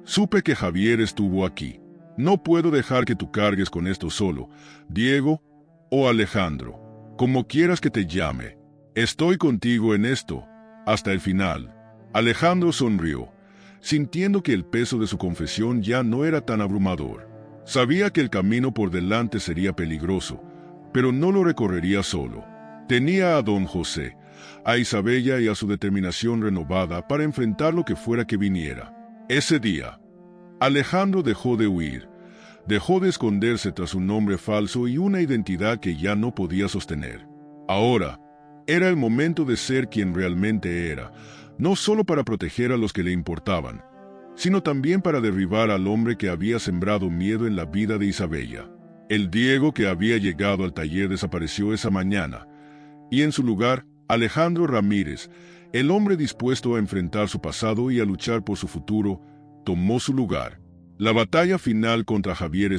Supe que Javier estuvo aquí. No puedo dejar que tú cargues con esto solo, Diego o Alejandro, como quieras que te llame. Estoy contigo en esto, hasta el final. Alejandro sonrió, sintiendo que el peso de su confesión ya no era tan abrumador. Sabía que el camino por delante sería peligroso, pero no lo recorrería solo. Tenía a don José, a Isabella y a su determinación renovada para enfrentar lo que fuera que viniera. Ese día, Alejandro dejó de huir, dejó de esconderse tras un nombre falso y una identidad que ya no podía sostener. Ahora, era el momento de ser quien realmente era, no solo para proteger a los que le importaban, sino también para derribar al hombre que había sembrado miedo en la vida de Isabella. El Diego que había llegado al taller desapareció esa mañana, y en su lugar, Alejandro Ramírez, el hombre dispuesto a enfrentar su pasado y a luchar por su futuro, tomó su lugar. La batalla final contra Javier